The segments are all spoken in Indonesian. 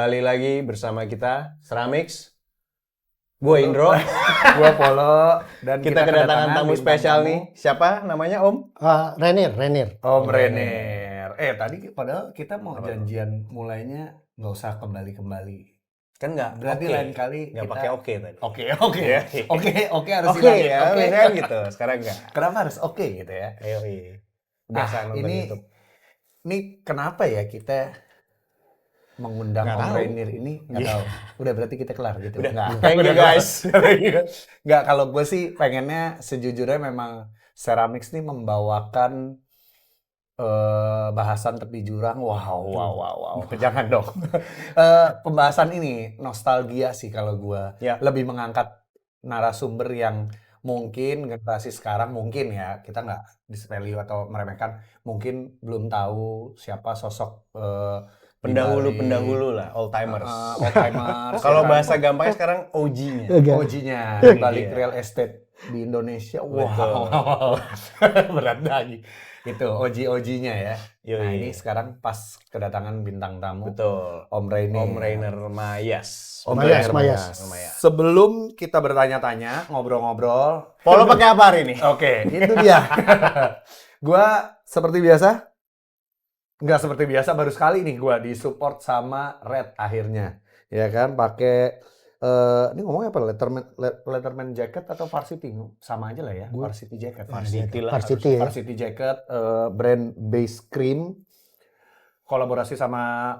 Kembali lagi bersama kita Ceramix. Gue Indro. Gue Polo. Dan Kita kedatangan tamu spesial nih. Siapa namanya Om? Renir. Om Renir. Tadi padahal kita mau janjian mulainya nggak usah kembali-kembali. Kan nggak. Berarti oke. lain kali nggak kita pakai oke tadi. Oke Ya. Oke harus Oke hilangin. ya, Oke. biasanya gitu. Sekarang nggak. Kenapa harus oke gitu ya? Ayo, biasa nonton ini YouTube. ini kenapa ya kita mengundang Nggak Om tahu. Renir ini? Nggak tahu. Udah berarti kita kelar gitu. Udah. Nggak. Thank you guys. Nggak, kalau gue sih pengennya sejujurnya memang Ceramix nih membawakan bahasan tepi jurang. Wow. Jangan dong. Pembahasan ini nostalgia sih kalau gue. Ya. Lebih mengangkat narasumber yang mungkin generasi sekarang mungkin ya, kita nggak disvalue atau meremehkan, mungkin belum tahu siapa sosok Pendahulu lah, old timers. old timers. Kalau bahasa gampangnya sekarang OG-nya. OG-nya di balik Iya. real estate di Indonesia. Betul. Wow. Berat lagi. Itu OG-nya ya. Yoi. Nah, ini sekarang pas kedatangan bintang tamu. Betul. Om Renir. Om Rainer Mayas. Om Mayas, Renir Mayas. Mayas. Sebelum kita bertanya-tanya, ngobrol-ngobrol. Polo pakai apa hari ini? Oke, itu dia. Gua seperti biasa. Nggak seperti biasa, baru sekali nih gua disupport sama Red akhirnya. Ya kan, pakai ini ngomongnya apa? Letterman jacket atau varsity? Sama aja lah ya, varsity jacket. Varsity lah. Varsity ya. Varsity jacket, brand base cream, kolaborasi sama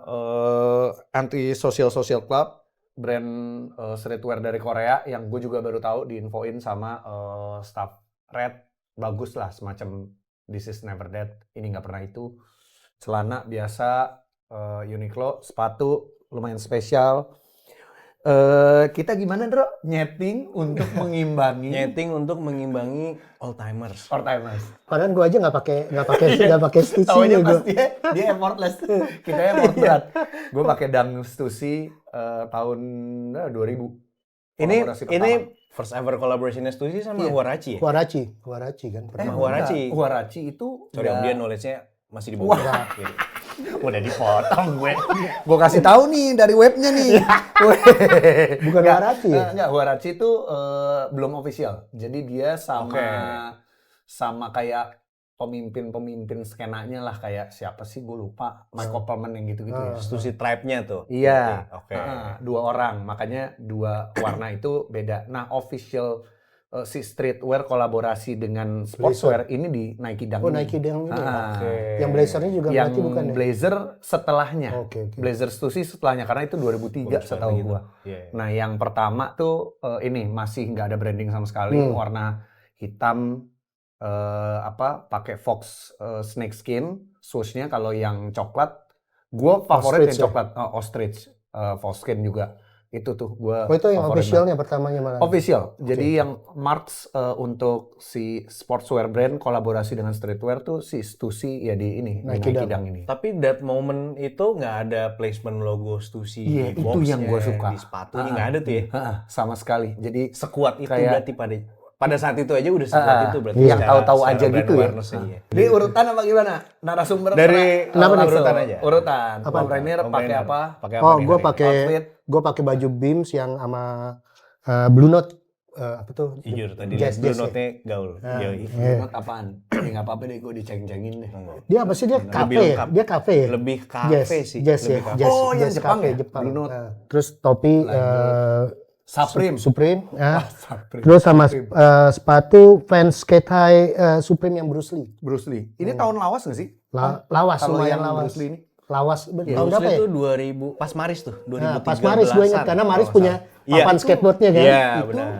Anti Social Club, brand streetwear dari Korea yang gue juga baru tahu diinfoin sama staff Red. Bagus lah, semacam This is Never Dead, ini nggak pernah itu. Celana biasa, Uniqlo, sepatu lumayan spesial. Kita gimana, Bro? Nyeting untuk mengimbangi Nyeting untuk mengimbangi old timers. old timers. Padahal gue aja nggak pakai stussy Taunya nih pas gue. dia effortless tuh. Kita effort berat. Gue pakai Dang Stussy tahun 2000. Kolaborasi Ini pertama. first ever collaboration Stussy sama Iya. Huarachi ya? Huarachi kan. Sama Huarachi. Huarachi itu Sorry, udah- dia knowledge-nya masih di bawah. Gitu. udah dipotong gue. Gue kasih tahu nih dari webnya nih. Bukan Nggak, Huarachi ya? Enggak, Huarachi itu belum official. Jadi dia sama Oke. sama kayak pemimpin skenanya lah, kayak siapa sih gue lupa, Mike Opperman yang gitu-gitu ya. Stussy tribe-nya tuh. Iya. Oke. Dua orang, makanya dua warna itu beda. Nah, official si streetwear kolaborasi dengan sportswear ini di Nike Dunk. Oh, ini. Nike Dunk ini. Oke. Yang blazernya juga Yang berarti bukan ya? blazer setelahnya. Oke. Blazer Stussy setelahnya, karena itu 2003 setahu gitu. gua. Iya. Nah, yang pertama tuh ini masih nggak ada branding sama sekali, warna hitam, pakai fox snake skin, swoosh-nya. Kalau yang coklat, gua favorit Ostrich yang ya? coklat, ostrich, fox skin juga. Itu tuh gua Oh, itu yang favorit officialnya pertamanya mana? banget. Official. Jadi yang marks untuk si sportswear brand kolaborasi dengan streetwear tuh si Stussy ya di ini, Nike di Nike Dunk. Dunk ini. Tapi that moment itu nggak ada placement logo Stussy Iya, di itu boxnya, yang gua suka. di sepatunya nggak ada tuh ya. Sama sekali. Jadi Sekuat itu Kayak- berarti pada saat itu aja udah sekuat itu berarti. yang secara- tahu-tahu secara aja brand gitu ya. awareness-nya, iya. Di urutan apa gimana? Narasumber Dari kenapa nih? urutan aja. Urutan. Apa? Om Renir Om pakai Rainer. apa? Pakai apa Oh, nih gue hari Outfit. pakai baju Beams yang sama Blue Note. Apa tuh? ini? Jujur tadi Jazz, Blue jazz ya? Note-nya gaul. Yoi. Menurut apaan? Ya nggak apa-apa deh, gue diceng-cengin deh. Dia apa sih? Dia kafe ya? lengkap. Dia kafe ya? Lebih kafe sih. Jazz ya? Lebih kafe. Jazz, Oh, yang jazz Jepang cafe, ya? Jepang. Blue Note. Terus topi Supreme. Supreme. Supreme. Terus sama sepatu Vans Skate High Supreme yang Bruce Lee. Bruce Lee. Ini tahun lawas nggak sih? Lawas, Kalau lumayan yang lawas. Bruce Lee ini? Lawas, tahun Bruce berapa Lee ya? itu 2000 pas Maris tuh, 2013. Nah, pas Maris gue ingat karena Maris kalau punya nggak salah. papan skateboardnya kan. Iya, Itu benar.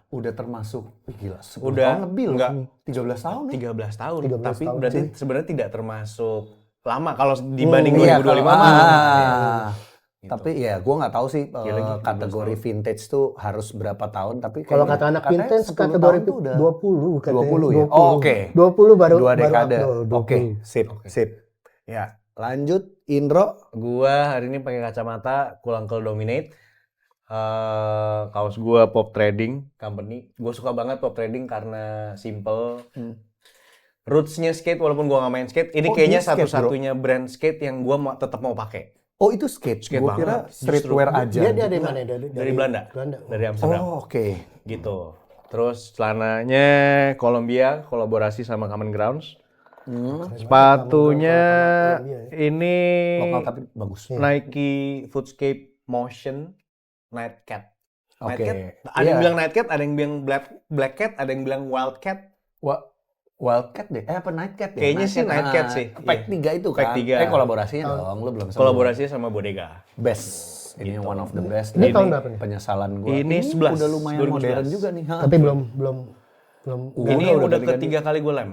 Udah termasuk, gila, 10 Udah, tahun lebih loh. enggak. 13 tahun nih. 13 tahun. 13 Tapi tahun berarti sih. sebenarnya tidak termasuk lama kalau dibanding Iya, 2025 kalau- mah. Gitu. Tapi ya gue nggak tahu sih lagi kategori vintage tuh harus berapa tahun. Tapi Kalau kayaknya- kata anak katanya vintage 10 kategori tahun tuh udah 20 katanya. 20 ya? Oh, oke. 20 baru 2 baru dekade. upload, 20. Oke, sip. Ya, lanjut Indro. Gua hari ini pakai kacamata Cool Uncle Dominate. Kaos gua Pop Trading Company. Gue suka banget Pop Trading karena simple. Roots-nya skate walaupun gua nggak main skate. Ini Oh, kayaknya dia skate, satu-satunya brand skate yang gua tetap mau pakai. Oh itu skate? Skate Gue kira banget, streetwear justru. aja. Dia dari mana? Dari Belanda. Belanda. Dari Amsterdam. Oh oke. Gitu. Terus celananya Columbia kolaborasi sama Common Grounds. Sepatunya ini Lokal tapi bagus. Nike Footscape Motion Nightcat. Oke. Nightcat. Ada yang bilang Nightcat, ada yang bilang Black Cat, ada yang bilang Wildcat. Wildcat deh, apa Nightcat deh? Kayaknya sih Nightcat sih. Pack 3 itu Pack kan? 3. Kolaborasinya dong, lu belum sebut. Kolaborasinya sama Bodega. Best. Ini one of the best. Ini tahun berapa nih? Penyesalan gue. Ini 11, udah lumayan 2011. modern juga nih. Tapi belum Ini udah udah ganti-ganti. ketiga kali gue lem.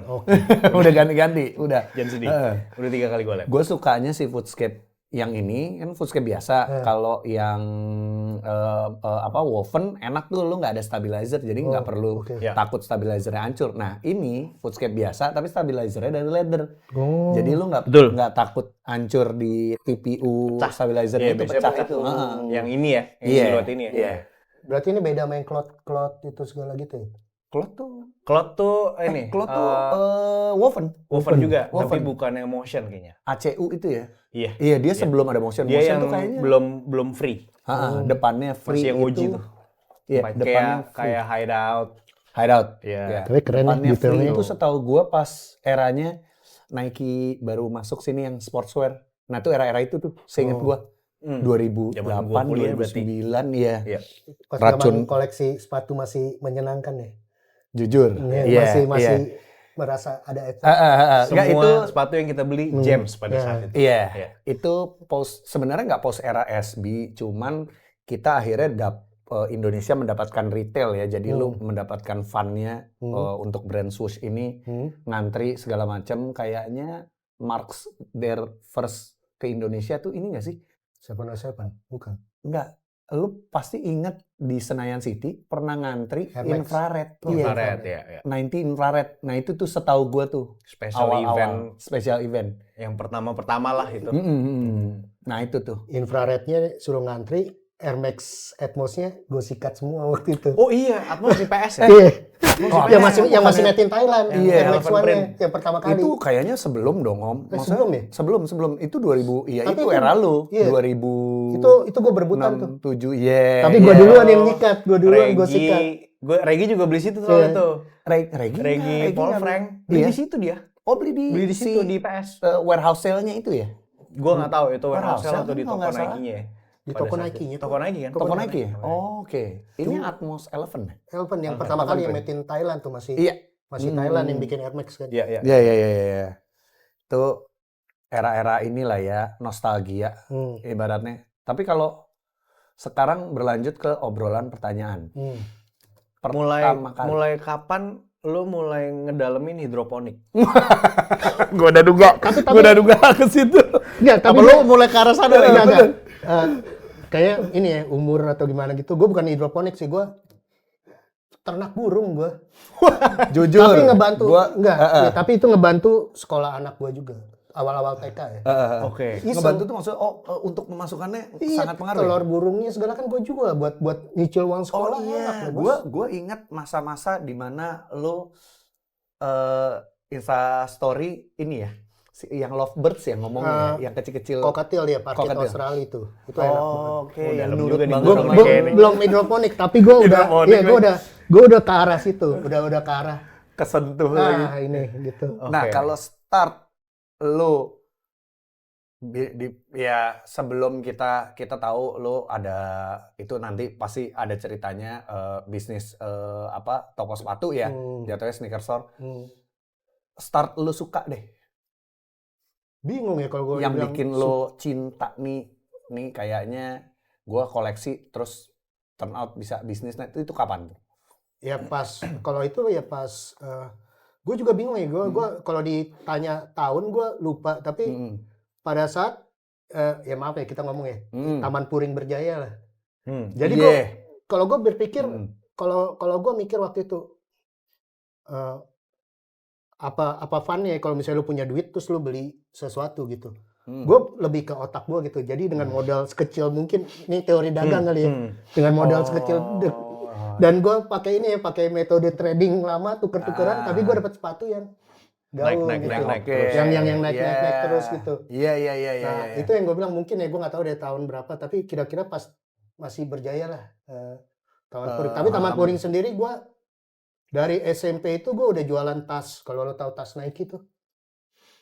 Udah ganti-ganti, udah. Jangan sedih. Udah 3 kali gue lem. Gue sukanya si Footscape yang ini kan Footscape biasa. Kalau yang woven enak tuh, lu nggak ada stabilizer, jadi nggak perlu takut stabilizernya hancur. Nah ini Footscape biasa tapi stabilizernya dari leather. Jadi lu nggak takut hancur di TPU stabilizernya itu pecah itu. Yang ini ya, yang siluet ini ya. Iya. Berarti ini beda sama yang cloth itu segala gitu ya? Cloth tuh ini. Woven. Woven juga, Woven. tapi bukan yang motion kayaknya. ACU itu ya? Iya. Iya, dia sebelum ada motion. Dia Motion yang tuh kayaknya belum free. depannya free Masih yang OG itu. tuh. Iya, depannya Kayak hideout. hideout. Iya. Ya. Tapi keren ya Depannya free detailnya. itu setahu gua pas eranya Nike baru masuk sini yang sportswear. Nah, itu era-era itu tuh, seinget gua. 2008, Zaman gua kuliah berarti. 2009 ya. Iya. Pas Racun. zaman koleksi sepatu masih menyenangkan ya? Jujur. Iya, masih iya. merasa ada efek. Enggak, Semua itu sepatu yang kita beli James pada saat itu. Iya, Iya. itu sebenarnya nggak post era SB, cuman kita akhirnya Indonesia mendapatkan retail ya, jadi lu mendapatkan fun-nya untuk brand swoosh ini ngantri segala macam. Kayaknya Marks their first ke Indonesia tuh ini nggak sih? 707, bukan? Enggak, lu pasti ingat di Senayan City pernah ngantri Air Max. infrared. Infrared, ya. 90 infrared. Nah itu tuh setahu gua tuh Special event special event. yang pertama lah itu. Nah itu tuh. Infrarednya suruh ngantri, Air Max Atmos-nya gue sikat semua waktu itu. Oh iya, Atmos di PS ya? Iya. Oh, yang masih made in Thailand. Iya, Air Max Elephant One-nya print. yang pertama kali. Itu kayaknya sebelum dong, Om. sebelum ya? Sebelum. Itu 2000. Iya, Tapi itu itu- era lu. iya. 2000. Itu gue berebutan tuh. 7. Iya. Tapi gue duluan yang nyikat, gue sikat. Regi juga beli situ soalnya Iya. tuh. Regi Paul nggak Frank. beli. Beli Iya. di situ dia. Oh, beli di situ di PS. warehouse sale-nya itu ya? Gua nggak tahu itu Warehouse warehouse sale sale atau di kan kalau toko nggak salah. Nike-nya ya. Di Pada toko saat Nike-nya itu. Toko Nike kan? Toko Nike ya? Oh, oke. Ini Atmos 11 ya? Elephant yang pertama kali yang made in Thailand tuh masih Iya. Thailand yang bikin Air Max kan. Iya, iya. Iya. Itu era-era inilah ya, nostalgia ibaratnya. Tapi kalau sekarang berlanjut ke obrolan pertanyaan. Pertama kali. Mulai kapan lu mulai ngedalemin hidroponik? Gue udah duga. Gue udah duga ke situ. Enggak, tapi Apa lu mulai ke arah sana? enggak. Kayak ini ya, umur atau gimana gitu. Gue bukan hidroponik sih, gue ternak burung gue. Jujur. Tapi ngebantu, Gua, enggak. Ya, tapi itu ngebantu sekolah anak gue juga. Awal-awal TK ya. Oke. Ngebantu tuh maksudnya, untuk pemasukannya sangat pengaruh. Ya? Telur burungnya segala kan gue juga buat nyicil uang sekolah. Oh iya, enak loh, Bos. gue ingat masa-masa di mana lo Instastory ini ya, yang lovebirds ya ngomongnya, yang kecil-kecil. Kokatil ya, parkit Kokatil. Australia itu enak banget. Oke, yang dalam nurut juga nih banget gua sama belum- kayak ini. Belum hidroponik, tapi gue udah, Hidroponik iya gue udah ke arah situ, udah ke arah. Kesentuh lagi. Ini gitu. Nah, kalau start lo ya sebelum kita tahu lo ada itu nanti pasti ada ceritanya bisnis toko sepatu ya, jatuhnya sneaker store. Start lo suka deh. Bingung ya kalau gue Yang bikin lo cinta nih kayaknya gue koleksi terus turn out bisa bisnis, nah itu kapan tuh? Ya pas kalau itu ya pas gue juga bingung ya gue kalau ditanya tahun gue lupa, tapi pada saat ya maaf ya kita ngomong ya Taman Puring Berjaya lah. Jadi gue kalau gue berpikir kalau gue mikir waktu itu apa funnya kalau misalnya lu punya duit terus lu beli sesuatu gitu. Gue lebih ke otak gue gitu. Jadi dengan modal sekecil mungkin, ini teori dagang kali ya. Dengan modal sekecil dan gue pakai metode trading lama tuker-tukeran, tapi gue dapat sepatu yang gaung Naik, gitu. naik Oke. terus. Yang naik terus gitu. Iya. Nah, itu yang gue bilang mungkin ya gue nggak tahu dari tahun berapa, tapi kira-kira pas masih berjaya lah Taman Puring. Tapi Taman Puring sendiri gue dari SMP itu gue udah jualan tas. Kalau lo tahu tas Nike tuh,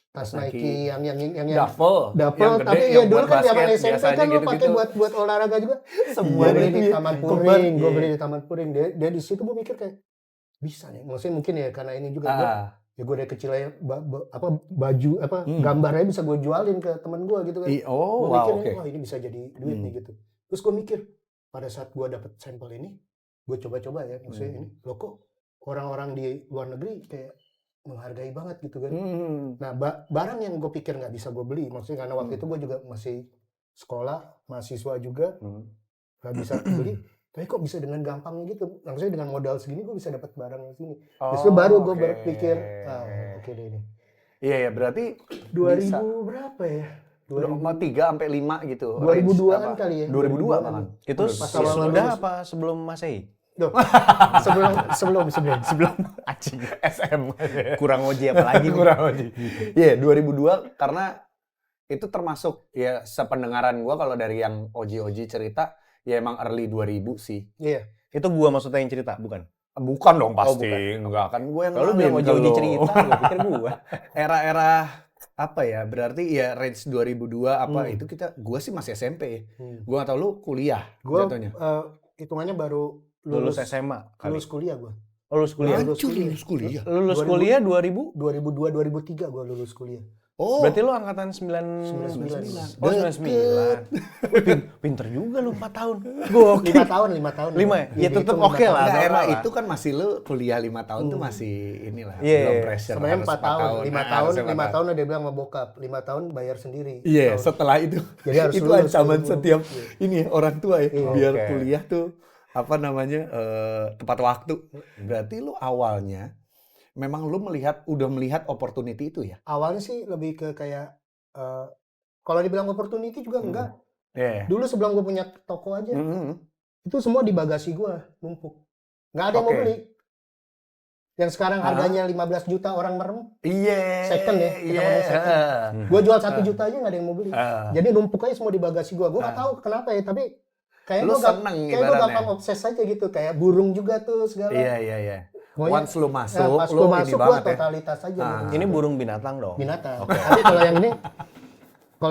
tas Nike yang Duffel. Dapel, Yang gede, tapi yang ya dulu buat kan zaman basket, SMP biasanya kan lo pakai gitu-gitu. buat olahraga juga. Semua Gue beli itu di ya. Taman Kebal, Puring, gue iya. beli di Taman Puring. Dia di situ gue mikir kayak bisa nih. Maksudnya mungkin ya karena ini juga ya gue dari kecil aja baju gambarnya bisa gue jualin ke teman gue gitu kan. Oh, Gue wow, mikir oke. wah ini bisa jadi duit nih gitu. Terus gue mikir pada saat gue dapet sampel ini, gue coba-coba ya maksudnya ini loh kok orang-orang di luar negeri kayak menghargai banget gitu kan. Nah barang yang gue pikir nggak bisa gue beli, maksudnya karena waktu itu gue juga masih sekolah, mahasiswa juga, nggak bisa beli. Tapi kok bisa dengan gampangnya gitu, maksudnya dengan modal segini gue bisa dapat barang yang segini. Terus baru gue berpikir, oke deh ini. Iya, berarti 2000 bisa. berapa ya? 3 sampai 5 gitu. 2002-an kali ya. 2002 bahkan. Itu Pas awal-awal sudah lulus. apa sebelum Masehi? Duh, sebelum Anjing. SM. Kurang oji apa lagi nih? Kurang aja. Iya, 2002 karena itu termasuk ya sependengaran gua kalau dari yang Oji cerita ya emang early 2000 sih. Iya. Itu gua maksudnya yang cerita, bukan? Bukan dong pasti. bukan. Enggak kan gua yang Kalau bilang nanya Oji ke lu. cerita, gua pikir gua. Era-era apa ya? Berarti ya range 2002 apa itu gua sih masih SMP. Gua enggak tahu lu kuliah Gue jatuhnya. hitungannya baru Lulus SMA kali. lulus kuliah gue. Oh, lulus kuliah. Lulus kuliah. Lulus kuliah. Lulus 2000. kuliah 2000? 2002 2003 gue lulus kuliah. Oh, Berarti lu angkatan 99. 99. Oh, 99. Pinter juga lu 4 tahun. Gokil. 5 tahun. 5 ya? Ya tetep dihitung oke 5 lah. tahun. enggak, era normal lah. itu kan masih lu kuliah 5 tahun tuh masih inilah. Iya, belum iya. pressure. Sebenarnya harus 4 tahun, 5 Nah, tahun, harusnya 5 tahun udah dia bilang sama bokap, 5 tahun bayar sendiri. Iya, Tahun. setelah itu. Jadi harus itu lulus ancaman 2020. setiap ini ya, orang tua ya, biar Oke. kuliah tuh apa namanya tepat waktu. Berarti lu awalnya memang lu udah melihat opportunity itu ya? Awalnya sih lebih ke kayak kalau dibilang opportunity juga enggak. Iya. Dulu sebelum gue punya toko aja, itu semua di bagasi gue numpuk. Nggak ada yang mau Oke. beli. Yang sekarang harganya 15 juta orang merem, Iya. Second ya, kita Iya. ngomong second. Gue jual 1 juta aja nggak ada yang mau beli. Ah. Jadi numpuk aja semua di bagasi gue. Gue nggak tahu kenapa ya, tapi kayak Lu gue seneng ibaratnya. gampang obses aja gitu. Kayak burung juga tuh segala. Iya. Pokoknya, Once lu masuk, pas lu gue ini masuk gue banget ya. totalitas aja. Ah. gitu. Ini burung binatang dong. Binatang. Tapi kalau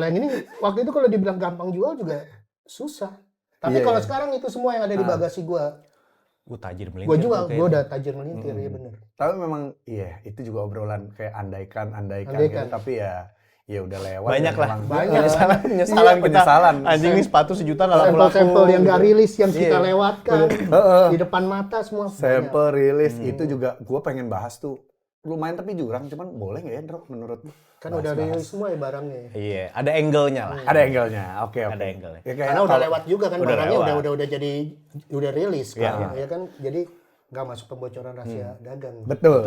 yang ini waktu itu kalau dibilang gampang jual juga susah. Tapi Iya, kalau iya. sekarang itu semua yang ada di bagasi gue Tajir melintir. gue jual. tuh Gue kayaknya. udah tajir melintir ya bener. Tapi memang iya, itu juga obrolan kayak andaikan Andaikan. gitu. Tapi ya udah lewat. Banyak ya lah. memang. Banyak. Penyesalan Iya, penyesalan. Anjing nih sepatu sejuta nggak laku-laku. Sampel-sampel yang gak rilis yang kita Iya. lewatkan Heeh. di depan mata semua. Sampel rilis itu juga gue pengen bahas tuh. Lumayan tapi jurang, cuman boleh nggak ya, Bro, menurut lu? Kan udah rilis semua ya barangnya. Iya, ada angle-nya lah. Ada angle-nya. Oke. Ada angle-nya. Ya, kayak Karena udah kalau- lewat juga kan Udah barangnya lewat. udah jadi udah rilis Iya, kan. Ya kan jadi nggak masuk pembocoran rahasia dagang. Betul.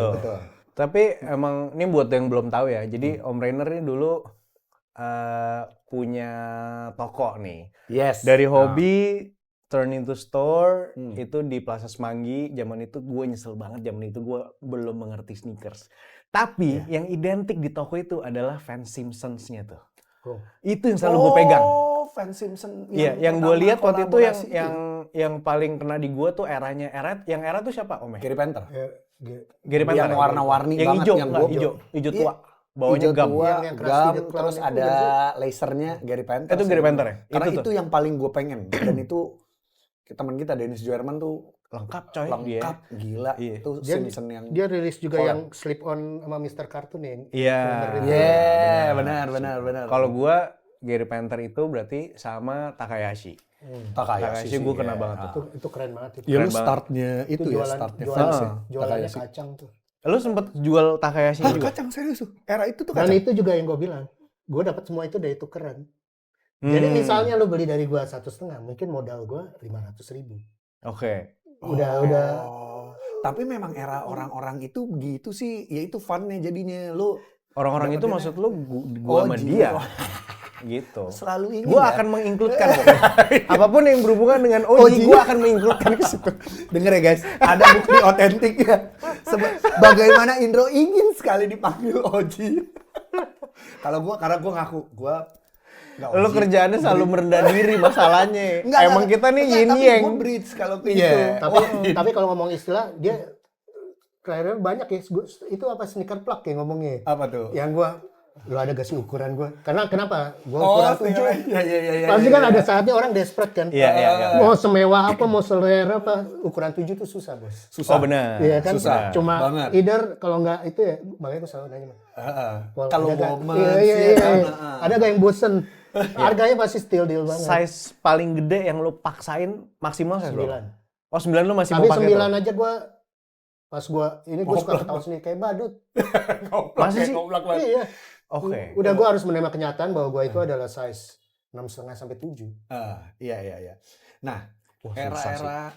Tapi emang ini buat yang belum tahu ya. Jadi Om Rainer ini dulu punya toko nih. Yes. Dari hobi turn into store Hmm. itu di Plaza Semanggi. Zaman itu gue nyesel banget, zaman itu gue belum mengerti sneakers. Tapi yang identik di toko itu adalah Van Simpsons-nya tuh. Oh. Itu yang selalu gue pegang. Oh, Van Simpson. Iya, yang gue pertama lihat waktu itu kolaborasi yang paling kena di gue tuh eranya. Yang era tuh siapa, Om? Gary Panther. Ya, Gary Panther. Yang warna-warni yang banget, hijau, yang enggak, gokil. hijau Iya. tua. Bawahnya Hijau gam. tua, Yang Krusty gam, the Clown terus itu ada juga. lasernya Gary Panther. Itu Gary sih. Panther ya? Karena Itu itu yang paling gue pengen. Dan itu teman kita Dennis Jerman tuh Lengkap coy lengkap, gila. Iya. Itu Dia- Simpson yang Dia rilis juga Collab. yang slip on sama Mr. Cartoon ya. Iya. Iya, benar. Kalau gue Gary Panther itu berarti sama Takayashi. Takayashi gue kena banget tuh. Itu keren banget itu. Ya lu Keren banget. startnya itu ya, jualan startnya jualan, fans ya. jualannya Takayashi. kacang tuh. Lu sempet jual Takayashi Hah, juga? kacang serius tuh. Era itu tuh Dan kacang. itu juga yang gue bilang. Gue dapat semua itu dari tukeran. Jadi Hmm. misalnya lu beli dari gua 1,5, mungkin modal gua 500.000. Oke. Udah. Tapi memang era orang-orang itu gitu sih, ya itu funnya jadinya lu Orang-orang itu Dapetinnya. maksud lu gua sama Oji. dia. Gitu. selalu ingin Gua ya? akan menginkludkan pokoknya. Apapun yang berhubungan dengan Oji, Oji. gua akan menginkludkan ke situ. Denger ya guys, ada bukti otentik ya. Bagaimana Indro ingin sekali dipanggil Oji. Karena gue ngaku, gue nggak Lu Oji. kerjaannya selalu merendah diri masalahnya. Enggak, Emang kita nih yin tapi yang. gue bridge kalau kayak Iya, gitu. tapi kalau ngomong istilah dia kayaknya banyak ya. Itu apa sneaker plug ya ngomongnya. Apa tuh? Yang gua lu ada gak sih ukuran gua? Karena kenapa? Gua Oh, ukuran 7. iya. Pasti kan ada saatnya orang desperate kan. Iya. Mau semewah apa, mau selera apa, ukuran 7 tuh susah, Bos. Oh benar. Iya kan? Susah Cuma banget. either kalau nggak itu ya, makanya gua selalu nanya. Kalau ada nggak- woman, iya. kan? Ada gak yang bosen? Harganya pasti still deal banget. Size paling gede yang lu paksain maksimal size berapa? 9. Oh 9 lu masih Tapi mau pakai 9 tuh? aja gua suka ketawa sendiri kayak badut. Masih sih? Iya. Oke. Udah gua harus menerima kenyataan bahwa gua itu adalah size 6,5 sampai 7. Iya. Nah, Wah, susah sih. era-era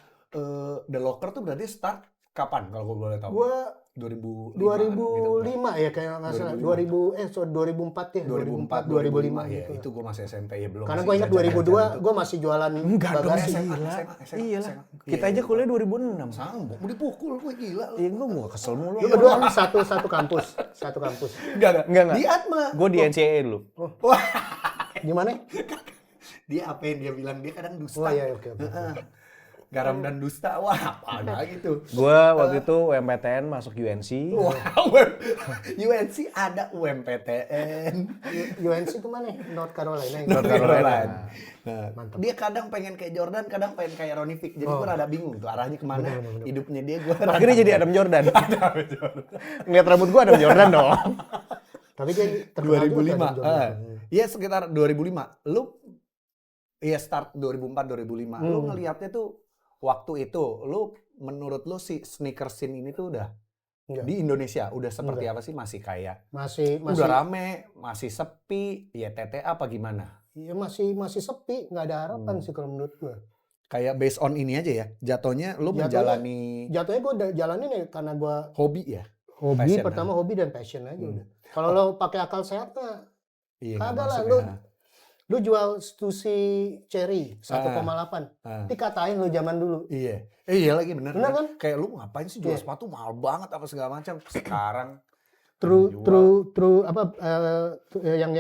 The Locker tuh berarti start kapan kalau gue boleh tahu? Gua 2005 2005 ya kayak nggak salah. 2004 ya. 2004, 2005 ya, gitu. itu gue masih SMP ya belum. Karena masih gua ingat jajan-jajan 2002 gitu. gua masih jualan Enggak dong, bagasi. SMA. SMA. Iya lah. SMA. Kita Iya, aja iya. kuliah 2006. Sambung, mau dipukul gue gila lu. Iya gua kesel mulu. Lu berdua satu kampus. Enggak. Enggak. Di Atma. Gue di NCAA dulu. Gimana? Dia apa yang dia bilang, dia kadang dusta. Oh iya, oke. Garam dan dusta, wah apa gitu. Gue waktu itu UMPTN masuk UNC. Wow, UNC ada UMPTN. UNC itu mana? North Carolina. North Carolina. Nah, Mantap. dia kadang pengen kayak Jordan, kadang pengen kayak Ronnie Fick. Jadi gue rada bingung tuh arahnya kemana. Bener. Hidupnya dia gue. Akhirnya jadi Adam Jordan. Ngeliat rambut gue Adam Jordan dong. Tapi dia terkenal juga 2005. kan, Jordan. Iya sekitar 2005. Lu iya start 2004 2005. Lu ngelihatnya tuh waktu itu menurut lu si sneaker scene ini tuh udah Enggak. di Indonesia udah seperti apa sih? Masih kayak Masih udah rame, masih sepi, ya TTA apa gimana? Iya masih sepi, nggak ada harapan sih kalau menurut gua. Kayak based on ini aja ya. Jatuhnya lu menjalani Jatuhnya gua udah jalanin ya karena gua hobi ya. hobi Passion, pertama hobi dan passion aja udah. Kalau lo pakai akal sehat mah Iya, kagak nggak lah, masuk ya. lu jual Stussy Cherry 1,8. Dikatain lu zaman dulu. Iya. Iya lagi bener. Bener kan? Kayak lu ngapain sih jual Iya. sepatu mahal banget apa segala macam. Sekarang True apa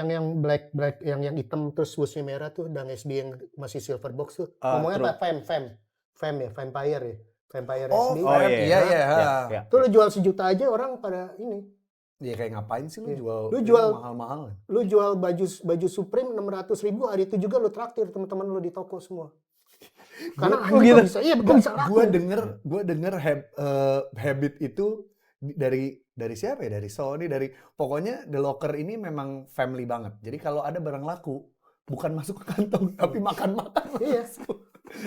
yang black yang hitam terus swooshnya merah tuh dan SB yang masih silver box tuh. Ngomongnya apa? Fam ya, Vampire ya. Vampire SB. Oh, iya. iya. Tuh lu jual 1 juta aja orang pada ini. Iya kayak ngapain sih lu Iya. jual Lu jual- mahal-mahal. Lu jual baju Supreme 600.000, hari itu juga lu traktir teman-teman lu di toko semua. Karena Gua anjing gitu. kok bisa, iya gua bisa laku. Gue denger habit itu dari siapa ya? Dari Sony, dari pokoknya The Locker ini memang family banget. Jadi kalau ada barang laku bukan masuk ke kantong tapi makan-makan. Iya.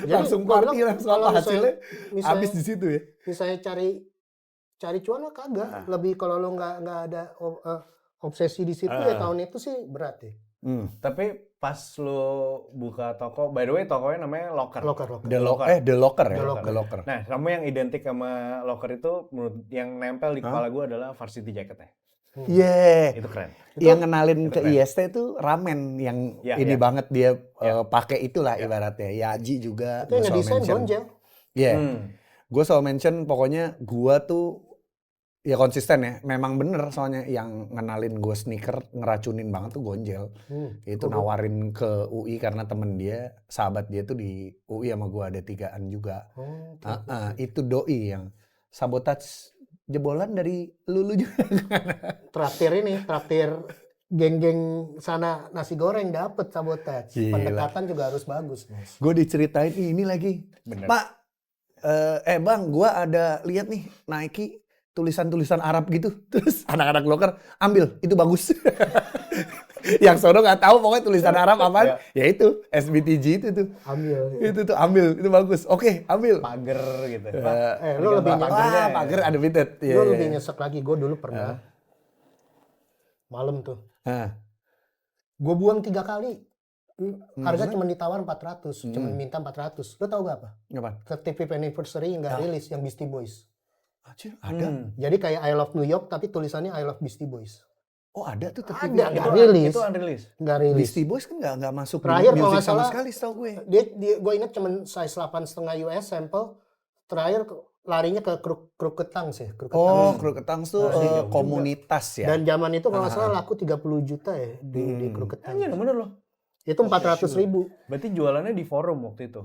Langsung gua party bilang, langsung kalau apa hasilnya misalnya- habis di situ ya. Misalnya cari cuan mah kagak. Lebih kalau lu nggak ada obsesi di situ ya tahun itu sih berat ya. Tapi pas lu buka toko, by the way tokonya namanya Locker. Locker. The Locker ya. The Locker. The Locker. Nah, sama yang identik sama Locker itu menurut yang nempel di kepala gue adalah varsity jacketnya. Yeah. Itu keren. Yang kenalin itu ke keren. IST itu ramen yang Ya, ini ya. banget dia Ya. pakai itulah ibaratnya. Yaji juga. Itu yang gua selalu ngedesain mention. Gonjel. Iya. Hmm. Gue selalu mention pokoknya gue tuh ya konsisten ya. Memang bener soalnya yang ngenalin gue sneaker ngeracunin banget tuh Gonjel. Itu nawarin ke UI karena temen dia, sahabat dia tuh di UI sama gue ada 3an juga. Itu doi yang sabotage jebolan dari lulu juga. Traktir geng-geng sana nasi goreng dapet sabotage. Gila. Pendekatan juga harus bagus, Bos. Gue diceritain ini lagi. Bener. Pak, bang, gue ada lihat nih Nike tulisan-tulisan Arab gitu. Terus anak-anak loker ambil, itu bagus. Yang sono nggak tahu pokoknya tulisan Arab apaan. Ya itu SBTG itu tuh. Ambil. Itu tuh ambil, itu bagus. Oke, ambil. Pager gitu. Lu lebih Wah, pagar unlimited. Gue lebih nyesek lagi. Gue dulu pernah malam tuh. Gue buang 3 kali. Harga cuma ditawar 400. Cuma minta 400. Lo tau gak apa? Apa? Ke TV Anniversary nggak rilis yang Beastie Boys. Anjir, ada. Jadi kayak I Love New York tapi tulisannya I Love Beastie Boys. Oh, ada tuh Ada, tertib. nggak rilis. Itu unrilis. Nggak rilis. Beastie Boys kan nggak masuk Terakhir kalau music nggak sama salah, sekali setahu gue. Gue inget cuma size 8,5 US sampel. Terakhir larinya ke Kruketang sih. Oh, Kruketang tuh Nah, komunitas ya. Dan zaman itu kalau nggak salah laku 30 juta ya di Kruketang. Iya bener loh. Itu 400.000 Berarti jualannya di forum waktu itu.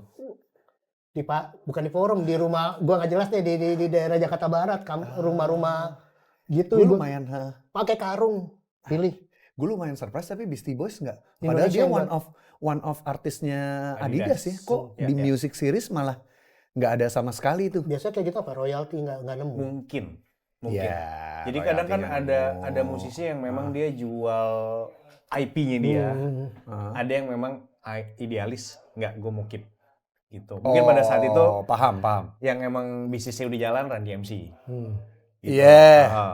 bukan di forum, di rumah gua nggak jelas deh di daerah Jakarta Barat, rumah-rumah gitu. Gue Gua lumayan, pakai karung, pilih. gue lumayan surprise tapi Beastie Boys nggak. Di Padahal Indonesia dia one of artisnya Adidas ya. Kok Ya, di ya. music series malah nggak ada sama sekali tuh. Biasanya kayak gitu apa royalti nggak nemu. Mungkin. Ya, Jadi kadang kan royalti nggak ada nemu. musisi yang memang dia jual IP-nya dia. Ada yang memang idealis, nggak gue mau keep gitu. Mungkin pada saat itu paham. yang emang bisnisnya udah jalan Run DMC. Gitu.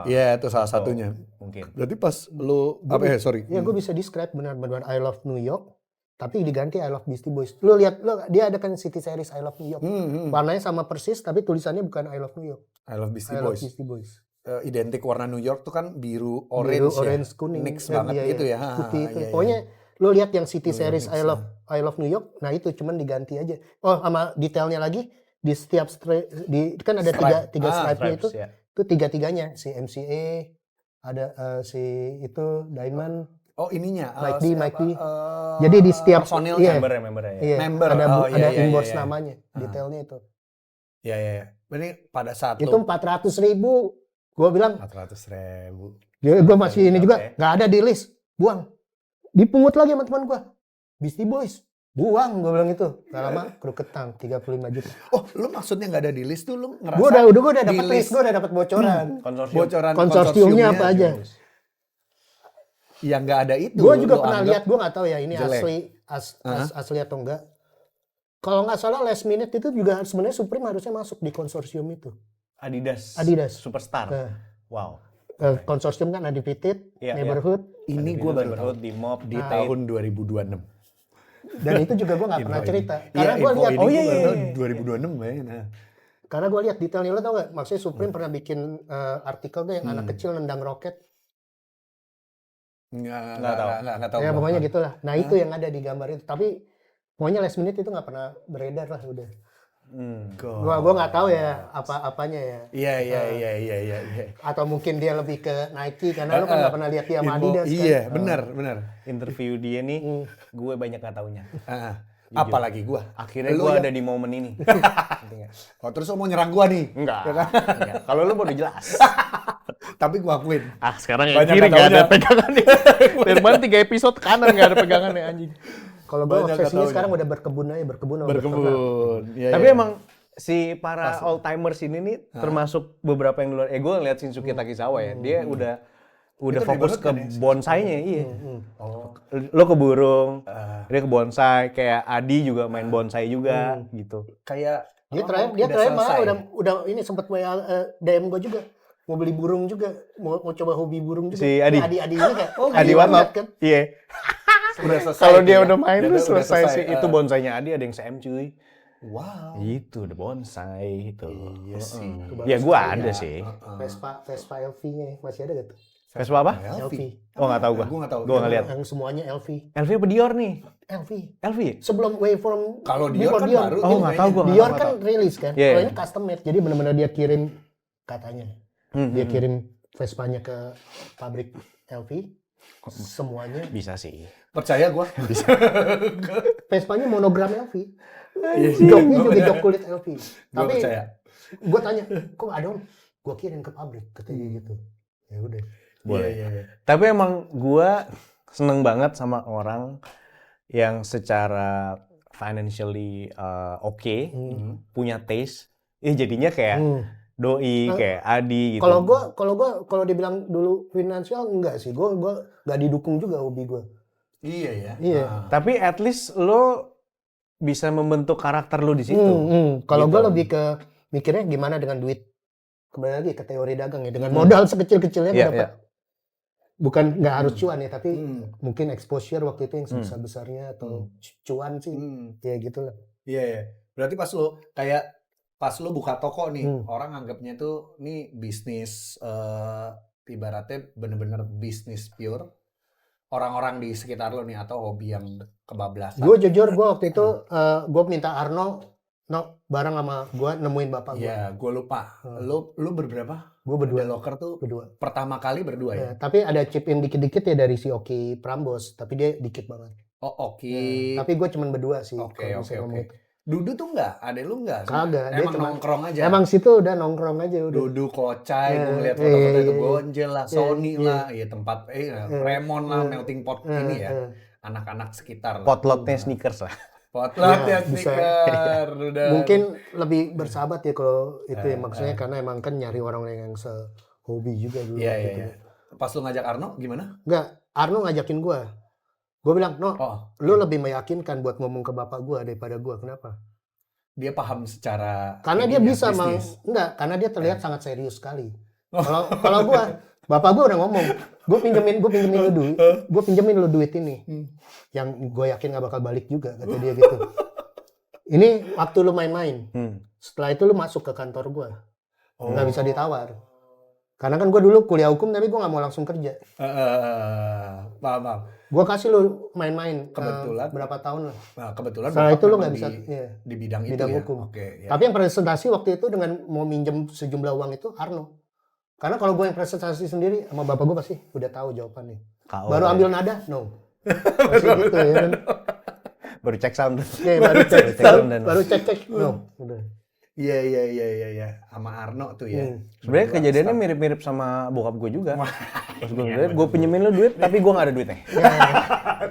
Iya, itu salah satunya. Mungkin. Berarti pas lu sorry. Ya gue bisa describe benar-benar I Love New York, tapi diganti I Love Beastie Boys. Lu lihat, dia ada kan City Series I Love New York. Warnanya sama persis, tapi tulisannya bukan I Love New York. I Love Beastie I Love Boys. Beastie Boys. Identik warna New York tuh kan biru orange Biru, ya. orange, kuning. Mix banget Iya, gitu ya. Putih itu. Iya. Pokoknya lu lihat yang City Series I Love New York, nah itu cuman diganti aja. Oh, sama detailnya lagi di setiap kan ada tiga stripe-nya itu. Stripes, ya. Itu tiga-tiganya, si MCA, ada si itu Diamond, Oh ininya. Mike D. Jadi di setiap personilnya. Member ya. iya, Member. ada Iya, inbox iya. namanya, detailnya itu. Iya. Ini pada saat Itu lu 400.000, gue bilang, 400.000. gue masih ini juga, ya. nggak ada di list, buang. Dipungut lagi sama teman gue, Beastie Boys, buang, gue bilang itu. Gak lama, Kruketang, 35 juta. Oh, lu maksudnya nggak ada di list tuh lu ngerasa? Gue udah di dapet list, gue udah dapet bocoran. Konsorsium. Konsorsiumnya apa aja? Yang nggak ada itu. Gue juga lu pernah anggap lihat, gue nggak tahu ya ini jelek. asli atau enggak. Kalau nggak salah last minute itu juga sebenarnya Supreme harusnya masuk di konsorsium itu. Adidas. Nah, Superstar. Wow. konsorsium kan Undefeated, Iya, Neighborhood, ini gue baru tahu di Mob di tahun 2026. dan itu juga gue nggak pernah cerita. Iya, Karena gue lihat, ini gua baru tahu 2026 ya. Nah. karena gue lihat detailnya, lo tau nggak? Maksudnya Supreme pernah bikin artikel tuh yang anak kecil nendang roket. Nggak tahu. Ya gua. pokoknya gitulah. Nah itu yang ada di gambar itu. Tapi pokoknya last minute itu nggak pernah beredar lah udah. Gua nggak tahu ya apanya ya. Iya. Atau mungkin dia lebih ke Nike karena lu kan nggak pernah lihat dia sama Adidas kan. Iya, benar. Interview dia nih, gue banyak nggak taunya. Apalagi gua. Akhirnya Lu gue ya- ada di momen ini. Oh, terus lu mau nyerang gua nih. Enggak. Ya kan? Enggak. Kalau lu udah jelas. Tapi gua akuin. Sekarang Banyak kiri nggak nggak ada taunya. pegangan nih. Firman 3 episode kanan nggak ada pegangan nih anjing. Kalau gue Banyak obsesinya nggak taunya. sekarang udah berkebun aja, berkebun. sama beternak. Berkebun. Iya, Tapi iya. emang si para old timers ini nih termasuk beberapa yang duluan. Gue ngeliat Shinsuke Takizawa ya. Dia udah Itu fokus ke neighborhood kan ya, bonsainya, iya. Oh. Lo ke burung, dia ke bonsai, kayak Adi juga main bonsai juga gitu. Kayak Dia oh, terakhir udah malah selesai. udah ini sempat DM gue juga. Mau beli burung juga, mau coba hobi burung juga. Si Adi. Adi ini kayak, Adi Warnop kan. iya. Udah selesai. Kalau itu dia ya. udah main Udah tuh selesai sih. selesai. Itu bonsainya Adi ada yang CM cuy. Wow. Itu udah bonsai itu. Iya sih. Ya gua ada sih. Vespa LV-nya masih ada gak tuh? Vespa apa? LV. Oh nggak tahu gua. Gua nggak tahu. Gua nggak lihat. Yang semuanya LV. LV apa Dior nih? LV. LV. Sebelum Way From Kalau Dior before kan Dior. baru. Oh nggak tahu gua. Dior nggak kan tahu. rilis kan. Iya, Kalau iya. ini custom made. Jadi benar-benar dia kirim katanya. Dia kirim Vespanya ke pabrik LV. Semuanya. Bisa sih. Percaya gua. Vespanya monogram LV. Iya sih. Joknya juga jok kulit LV. Gua Tapi percaya. gue tanya, kok ada om? Gue kirim ke pabrik, katanya gitu. Ya udah. Boleh. Iya. Tapi emang gua seneng banget sama orang yang secara financially oke, punya taste. Jadinya kayak doi, kayak Adi gitu. Kalau dibilang dulu finansial enggak sih. Gue nggak didukung juga hobi gue. Iya ya. Iya. Tapi at least lo bisa membentuk karakter lo di situ. Kalau Gitu. gue lebih ke mikirnya gimana dengan duit. Kembali lagi ke teori dagang ya. Dengan modal sekecil-kecilnya Iya, dapat. Bukan nggak harus cuan ya, tapi mungkin exposure waktu itu yang sebesar-besarnya atau cuan sih. Ya gitulah. Iya. Berarti pas lu buka toko nih, orang anggapnya tuh nih bisnis ibaratnya bener-bener bisnis pure. Orang-orang di sekitar lo nih atau hobi yang kebablasan. Gue jujur, gue waktu itu gue minta Arno bareng sama gue nemuin bapak gue. Iya, gue lupa. Lu berberapa? Gue berdua. The Locker tuh Berdua. pertama kali berdua ya? Tapi ada chip in dikit-dikit ya dari si Oki Prambos, tapi dia dikit banget. Oh, oke. Tapi gue cuma berdua sih. Oke. kalau bisa ngomong itu. Dudu tuh enggak? Adek lu enggak? Kagak, dia Emang cuma nongkrong aja? Emang situ udah nongkrong aja udah. Dudu, Kocai, gue ngeliat Iya, foto-foto iya, itu iya. Gonjel lah, Iya, Sony iya. lah, ya tempat Remon lah, melting pot ini ya. Anak-anak sekitar lah. Potlotnya sneakers lah. Potlot Ya, ya, bisa. stiker. Udah. Mungkin lebih bersahabat ya kalau itu ya, maksudnya karena emang kan nyari orang yang sehobi juga dulu. Iya, gitu. iya. Pas lu ngajak Arno gimana? Enggak, Arno ngajakin gue. Gue bilang, "No, Oh, lu lebih meyakinkan buat ngomong ke bapak gue daripada gue." Kenapa? dia paham secara Karena dia ininya, bisa bisnis. enggak, karena dia terlihat sangat serius sekali. Kalau gue, bapak gue udah ngomong, gue pinjemin lu duit ini. Yang gue yakin gak bakal balik juga, kata dia gitu. Ini waktu lu main-main. Setelah itu lu masuk ke kantor gue. Nggak bisa ditawar. Karena kan gue dulu kuliah hukum tapi gue nggak mau langsung kerja. Paham. Gue kasih lu main-main. Kebetulan. Berapa tahun lah. Nah, kebetulan Setelah Bapak itu lu memang nggak bisa di bidang itu bidang ya. hukum. Oke, ya. Tapi yang presentasi waktu itu dengan mau minjem sejumlah uang itu Arno. Karena kalau gue yang presentasi sendiri sama bapak gue pasti udah tahu jawabannya. Baru ambil nada, no. Pasti gitu ya kan. Baru cek sound. Ya, baru cek sound dan baru cek, no. Udah. Iya. Sama Arno tuh ya. sebenarnya kejadiannya mirip-mirip sama bokap gue juga. Pas gue pinjemin lu duit, tapi gue nggak ada duitnya.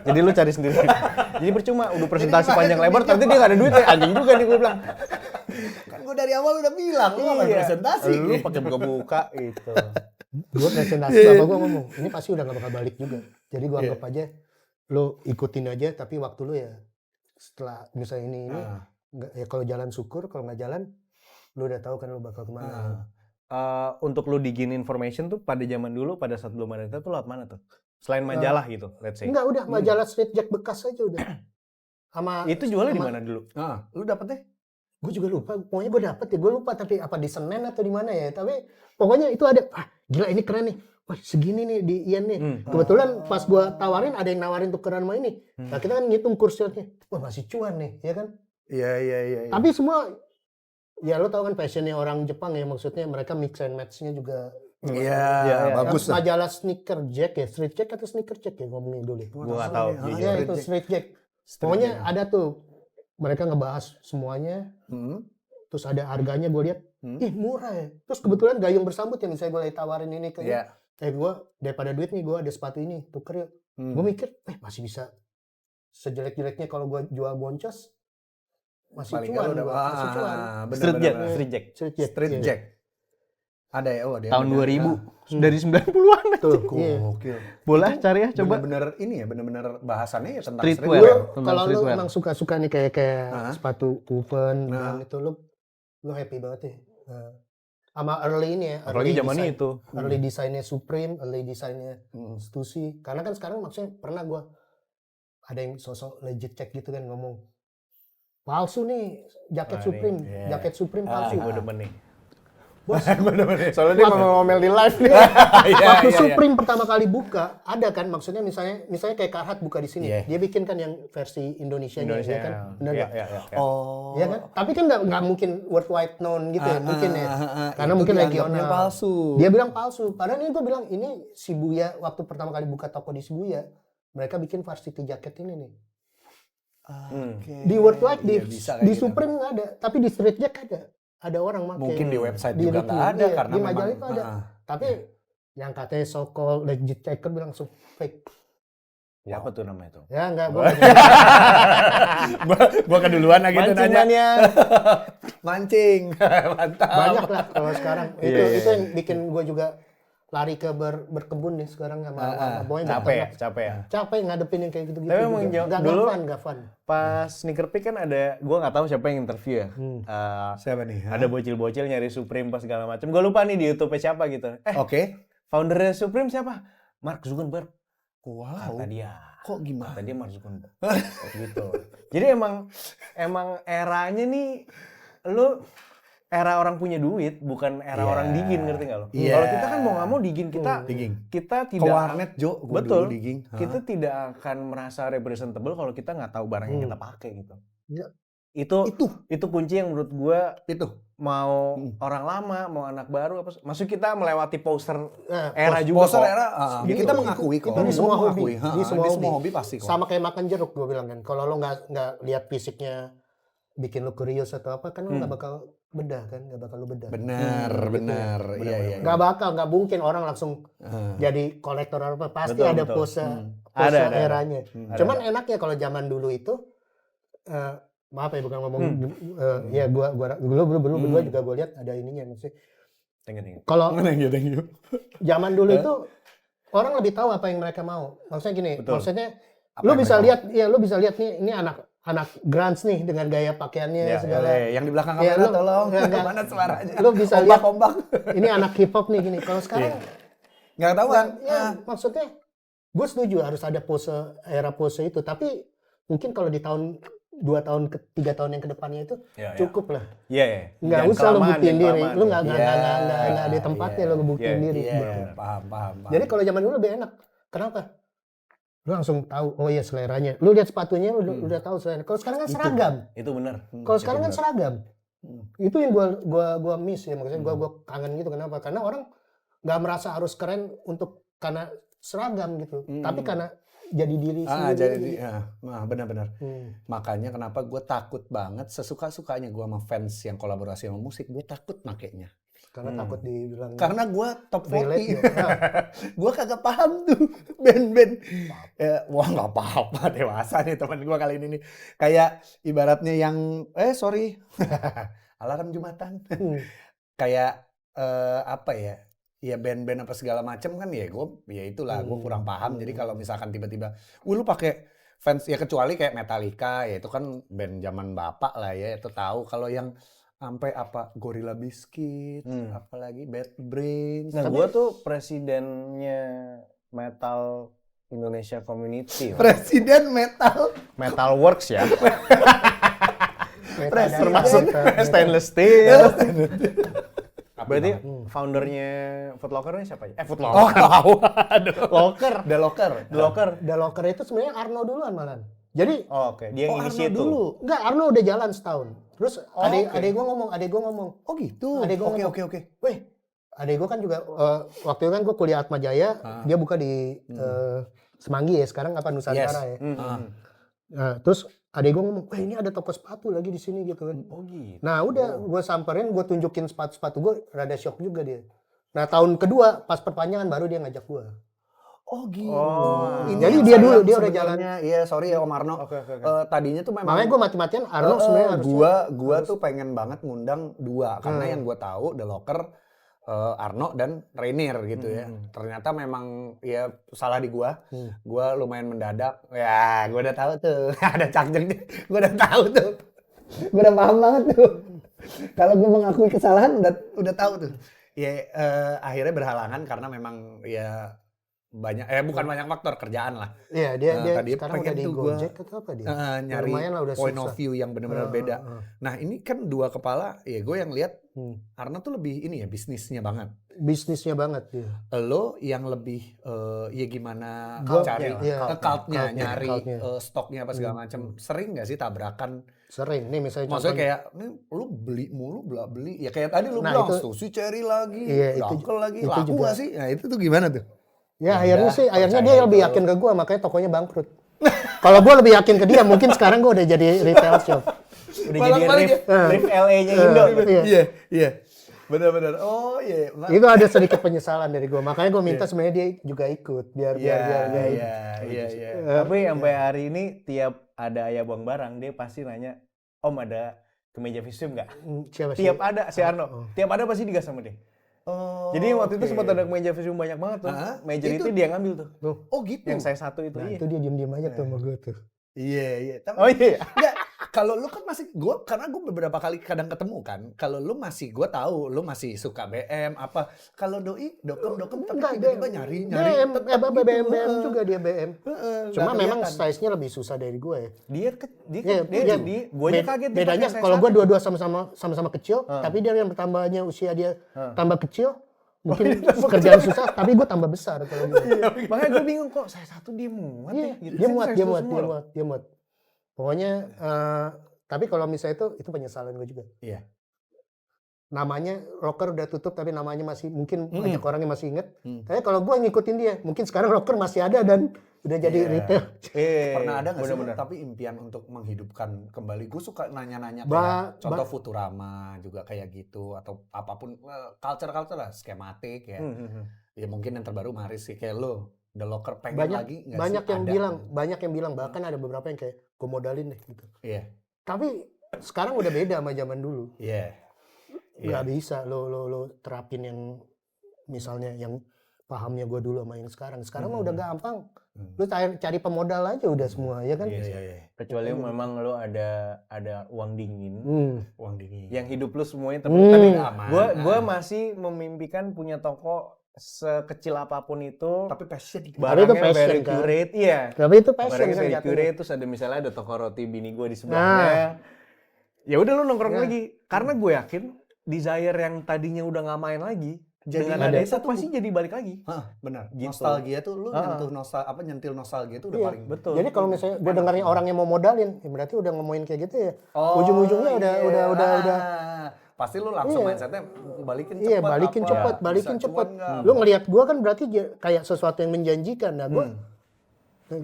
Jadi lu cari sendiri. Jadi percuma, udah presentasi panjang lebar, tapi dia nggak ada duitnya. Anjing juga nih gue bilang. Kan gue dari awal udah bilang, lu ngapain presentasi? Lu pakai buka-buka gitu. Gue presentasi bapak gue ngomong, ini pasti udah gak bakal balik juga. Jadi gue anggap aja, lu ikutin aja, tapi waktu lu ya setelah misalnya ini nggak, ya kalau jalan syukur, kalau nggak jalan, lu udah tahu kan lu bakal kemana. Untuk lu digin information tuh pada zaman dulu, pada saat belum ada itu tuh lewat mana tuh? Selain majalah gitu, let's say. Enggak, udah majalah Street Jack bekas aja udah. Sama Itu jualnya di mana dulu? Lu dapetnya? gue juga lupa, pokoknya gue dapet ya, gue lupa tapi apa di Senen atau di mana ya, tapi pokoknya itu ada, gila ini keren nih, wah segini nih di Ian nih. Kebetulan pas gue tawarin ada yang nawarin tukeran sama ini, nah kita kan ngitung kursnya, wah masih cuan nih, ya kan? Iya. Tapi semua, ya lo tau kan passionnya orang Jepang ya, maksudnya mereka mix and match-nya juga. Iya, bagus lah. Majalah Sneaker Jack ya, Street Jack atau Sneaker Jack ya ngomongin dulu ya. Gue nggak tahu. Iya itu Street Jack. Pokoknya ada tuh, mereka ngebahas semuanya, terus ada harganya gue lihat, ih murah ya. Terus kebetulan gayung bersambut ya, misalnya gue lagi tawarin ini ke gue daripada duit nih gue ada sepatu ini, tuker yuk. Gue mikir, masih bisa sejelek-jeleknya kalau gue jual boncos, masih Paling cuan. udah Masih cuan. Street Jack. Ada ya, ada. Tahun 2000, dari 90-an. Tuh, Gokil. Boleh cari ya, coba. Bener-bener ini ya, bener-bener bahasannya ya tentang Streetwear. streetwear. Kalau lu streetwear. emang suka-suka nih kayak sepatu Kuven, itu lu happy banget ya. Sama early ini ya. Apalagi zamannya itu. Early desainnya Supreme, early desainnya Stussy. Karena kan sekarang maksudnya pernah gue ada yang sosok legit check gitu kan ngomong palsu nih jaket Supreme, jaket Supreme palsu. Gue demen nih. Bos, Soalnya dia mau ngomel di live nih. waktu Supreme pertama kali buka, ada kan maksudnya misalnya kayak Carhartt buka di sini, dia bikin kan yang versi Indonesianya, ya kan, benar nggak? Oh, Ya kan? Tapi kan nggak mungkin worldwide known gitu ya, mungkin ya, karena mungkin regional. Palsu. Dia bilang palsu, padahal ini gue bilang ini Shibuya waktu pertama kali buka toko di Shibuya, mereka bikin varsity jacket ini nih. Di worldwide di Supreme nggak ada, tapi di Street Jack ada orang pakai. Mungkin di website juga nggak ada karena di majalah memang itu ada. Tapi yang katanya so-called legit checker bilang langsung fake. Siapa tuh namanya tuh? Ya enggak, gua keduluan lagi tuh nanya. Mancing. Mantap. Banyak lah kalau sekarang. Itu yang bikin gua juga lari ke berkebun nih sekarang sama boy. Capek ya. Capek ngadepin yang kayak gitu-gitu. Tapi emang dulu nggak fun. Pas Sneaker Peek kan ada, gue nggak tahu siapa yang interview ya. Siapa nih? Ada bocil-bocil nyari Supreme pas segala macam. Gue lupa nih di YouTube siapa gitu. Foundernya Supreme siapa? Mark Zuckerberg. Wow. Kata dia. Kok gimana? Kata dia Mark Zuckerberg. Gitu. Jadi emang eranya nih lu era orang punya duit, bukan era orang digin, ngerti nggak lo? Kalau kita kan mau nggak mau digin, kita tidak ke warnet Jo, betul, diging. Kita tidak akan merasa representable kalau kita nggak tahu barang yang kita pakai gitu. Ya, Itu kunci yang menurut gua Itu. mau orang lama, mau anak baru apa. Maksud kita melewati poster era juga Poster kok. era, kita mengakui kok. Itu di semua Gua hobi. mengakui. Di semua Di hobi. semua hobi pasti kok. Sama kayak makan jeruk gue bilang kan. Kalau lo nggak lihat fisiknya bikin lo kurios atau apa kan lo nggak bakal bedah kan, nggak bakal lo bedah. Benar. Iya. Nggak mungkin orang langsung jadi kolektor apa. Pasti Betul, ada betul. pose Ada. eranya. Cuman enaknya kalau zaman dulu itu maaf ya bukan ngomong ya gua berdua juga gue lihat ada ininya maksudnya. Thank you. Kalau Thank you. zaman dulu itu orang lebih tahu apa yang mereka mau. Maksudnya gini, Betul. maksudnya Apa lu yang bisa mereka lihat lu bisa lihat nih ini anak grunge nih dengan gaya pakaiannya segala. Yang di belakang Ya, kamera lu- tolong. nggak- Mana suaranya? Lu bisa lihat Ombak. ini anak hip hop nih gini. Kalau sekarang Nggak ketahuan. ya maksudnya gue setuju harus ada era pose itu, tapi mungkin kalau di tahun 2 tahun ke 3 tahun yang kedepannya itu cukup lah. Iya. Nggak Jangan usah lo kelamaan, buktiin jangan diri. kelamaan. Lu nggak Iya. di tempatnya lo ngebuktiin Iya. diri. Iya, Gitu. paham. Jadi kalau zaman dulu lebih enak. Kenapa? Lu langsung tahu, oh iya seleranya. Lu lihat sepatunya, lu udah tahu selera. Kalau sekarang kan seragam. Itu benar. Kalau sekarang kan seragam. Itu yang gua miss ya, maksudnya gua kangen gitu. Kenapa? Karena orang nggak merasa harus keren karena seragam gitu. Tapi karena jadi diri sendiri. Benar. Makanya kenapa gue takut banget sesuka-sukanya gue sama fans yang kolaborasi sama musik, gue takut makainya. Karena takut dibilang Karena gue top 40. relate ya. Gue kagak paham tuh band-band. Wah nggak apa-apa, dewasa nih teman gue kali ini nih. Kayak ibaratnya yang, alarm Jumatan. Kayak apa ya? Ya band-band apa segala macam kan ya gue kurang paham. Jadi kalau misalkan tiba-tiba, lu pakai fans ya kecuali kayak Metallica ya itu kan band zaman bapak lah ya itu tahu. Kalau yang sampai apa Gorilla Biscuit, apalagi Bad Brains. Nah, gue tuh presidennya Metal Indonesia Community. Presiden Metal Works ya. Presiden. Termasuk stainless steel. Berarti foundernya Foot Locker ini siapa ya? Foot Locker. Locker. The Locker. The Locker itu sebenarnya Arno duluan malah. Jadi Oke. Dia yang Arno ngisi itu. dulu. enggak, Arno udah jalan setahun. Terus adek gue ngomong. Oh gitu. Adek gua ngomong. Oke. Weh, adek gue kan juga waktu itu kan gue kuliah Atma Jaya, dia buka di Semanggi ya, sekarang apa Nusantara ya. Nah, terus adek gue ngomong, "Weh, ini ada toko sepatu lagi di sini gitu kan." Oh gitu. Nah, udah gue samperin, gue tunjukin sepatu-sepatu gue, rada shock juga dia. Nah, tahun kedua pas perpanjangan baru dia ngajak gue. Oh gitu. Jadi yang dia dulu, sayang dia udah sebenarnya. Iya, sorry ya Om Arno. Oke. Tadinya tuh memang Makanya gue mati-matian Arno sebenarnya harusnya. gua tuh pengen banget ngundang dua karena yang gua tahu The Locker Arno dan Rainier gitu ya. Ternyata memang ya salah di gua. Gua lumayan mendadak. Ya, gua udah tahu tuh. Ada cakjeng. Gua udah tahu tuh. Gua udah paham banget tuh. Kalau gua mengakui kesalahan udah tahu tuh. Ya akhirnya berhalangan karena memang ya bukan banyak faktor kerjaan lah. Iya, dia tadi sekarang udah pengen di tuh gua, Gojek atau apa dia? nyari Lumayan lah, udah point sukses. of view yang benar-benar beda. Nah ini kan dua kepala, ya gue yang lihat Arno tuh lebih ini ya bisnisnya banget. Bisnisnya banget dia. Lo yang lebih ya gimana Gua- cari iya, account-nya, account-nya, nyari account-nya. stoknya apa segala macam. Sering nggak sih tabrakan? Sering nih misalnya Maksudnya contohnya, kayak nih, lu beli mulu beli. Ya kayak tadi lu Nah, bilang itu- Stussy Cherry lagi, Iya, itu- Dunkel lagi, itu laku juga. nggak sih? Nah itu tuh gimana tuh? ya Ya akhirnya udah, dia percaya lebih itu. yakin ke gua, makanya tokonya bangkrut. Kalau gua lebih yakin ke dia, mungkin sekarang gua udah jadi retail shop. Udah jadi Balik-balik Riff LA-nya Indo. Iya. Benar-benar. Oh iya. Itu ada sedikit penyesalan dari gua, makanya gua minta sebenarnya dia juga ikut biar dia Iya. Tapi sampai hari ini tiap ada ayah buang barang dia pasti nanya, "Om ada kemeja visum nggak?" siapa sih? Tiap ada si Arno. Tiap ada pasti digas sama dia. Oh. Jadi waktu itu sempat ada kemeja visum banyak banget tuh. Majority Itu- dia ngambil tuh. Oh gitu. Yang saya satu itu. Nah, Iya. itu dia diem-diem aja tuh sama gua tuh. Iya. Tapi Oh iya. enggak, kalau lu kan masih karena gue beberapa kali kadang ketemu kan. Kalau lu masih gue tahu lu masih suka BM apa. Kalau doi dokem tapi Enggak, tiba-tiba nyari BM, tetep BM gitu. juga dia BM. Cuma Nggak memang kelihatan. size-nya lebih susah dari gue ya. Dia gue aja kaget. dia Bedanya pakai size kalau satu. gue dua-dua sama-sama kecil, tapi dia yang bertambahnya usia dia tambah kecil, mungkin kerjaan susah, tapi gue tambah besar kalau gitu. Makanya gue bingung kok saya satu dia muat Iya, ya. Gitu. dia Saya muat, size dia dua muat, semua dia loh. muat, dia muat. Pokoknya Tapi kalau misalnya itu penyesalan gue juga. Iya. Namanya Rocker udah tutup tapi namanya masih mungkin banyak orang yang masih inget. Hmm. Tapi kalau gue ngikutin dia, mungkin sekarang Rocker masih ada dan udah jadi retail. Pernah ada nggak sih bener-bener. tapi impian untuk menghidupkan kembali? Gue suka nanya-nanya Ba- kayak contoh Futurama juga kayak gitu atau apapun culture lah skematik ya. Ya mungkin yang terbaru Maris sih kayak lo The Locker pengen lagi nggak sih? banyak yang Ada. bilang bahkan ada beberapa yang kayak gue modalin deh gitu. Iya. Tapi sekarang udah beda sama zaman dulu. Iya. Nggak bisa lo terapin yang misalnya yang pahamnya gue dulu sama yang sekarang. Sekarang mah udah gampang. Lu cari pemodal aja udah semua ya kan? Iya. Kecuali memang lo ada uang dingin. Uang dingin. Yang hidup lu semuanya tapi aman. gue masih memimpikan punya toko sekecil apapun itu, Tapi passion Tapi itu barangnya passion, very kan? curate, iya. Tapi itu passion Barangnya kan very jatuhnya. curate, terus ada misalnya ada toko roti bini gue di sebelahnya. Ya udah lu nongkrong lagi, karena gue yakin desire yang tadinya udah nggak main lagi, dengan ada itu pasti jadi balik lagi. Benar. Gitu. Nostalgia tuh lu nyentil nostalgia tuh udah Iya, paling betul. Jadi kalau misalnya gue dengarnya orang yang mau modalin, ya berarti udah ngomongin kayak gitu ya. Ujung-ujungnya udah. Pasti lu langsung mindsetnya balikin cepet. Iya, balikin cepet. Lu ngelihat gue kan berarti kayak sesuatu yang menjanjikan. Nah, gue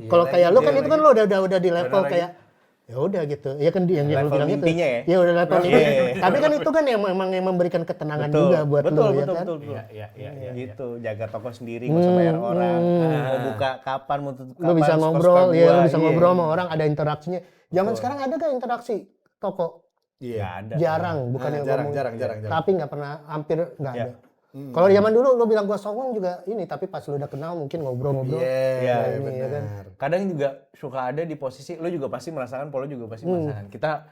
kalau kayak lu kan itu kan lu udah di level kayak ya udah gitu. Ya kan yang lu bilang itu. Ya udah level itu. Tapi kan itu kan yang memang yang memberikan ketenangan juga buat lu ya kan. Betul. Iya. Gitu, jaga toko sendiri, nggak usah bayar orang. Mau buka kapan, mau tutup kapan. Lu bisa ngobrol, suka-suka ya lu gua, bisa ngobrol sama orang, ada interaksinya. Zaman sekarang ada gak interaksi toko? Iya, ada. Jarang, bukan yang jarang. Tapi nggak pernah, hampir nggak ada. Kalau zaman dulu lu bilang gua songong juga ini, tapi pas lu udah kenal mungkin ngobrol-ngobrol. Iya, ini, ya kan? Kadang juga suka ada di posisi, lu juga pasti merasakan, Polo juga pasti merasakan. Kita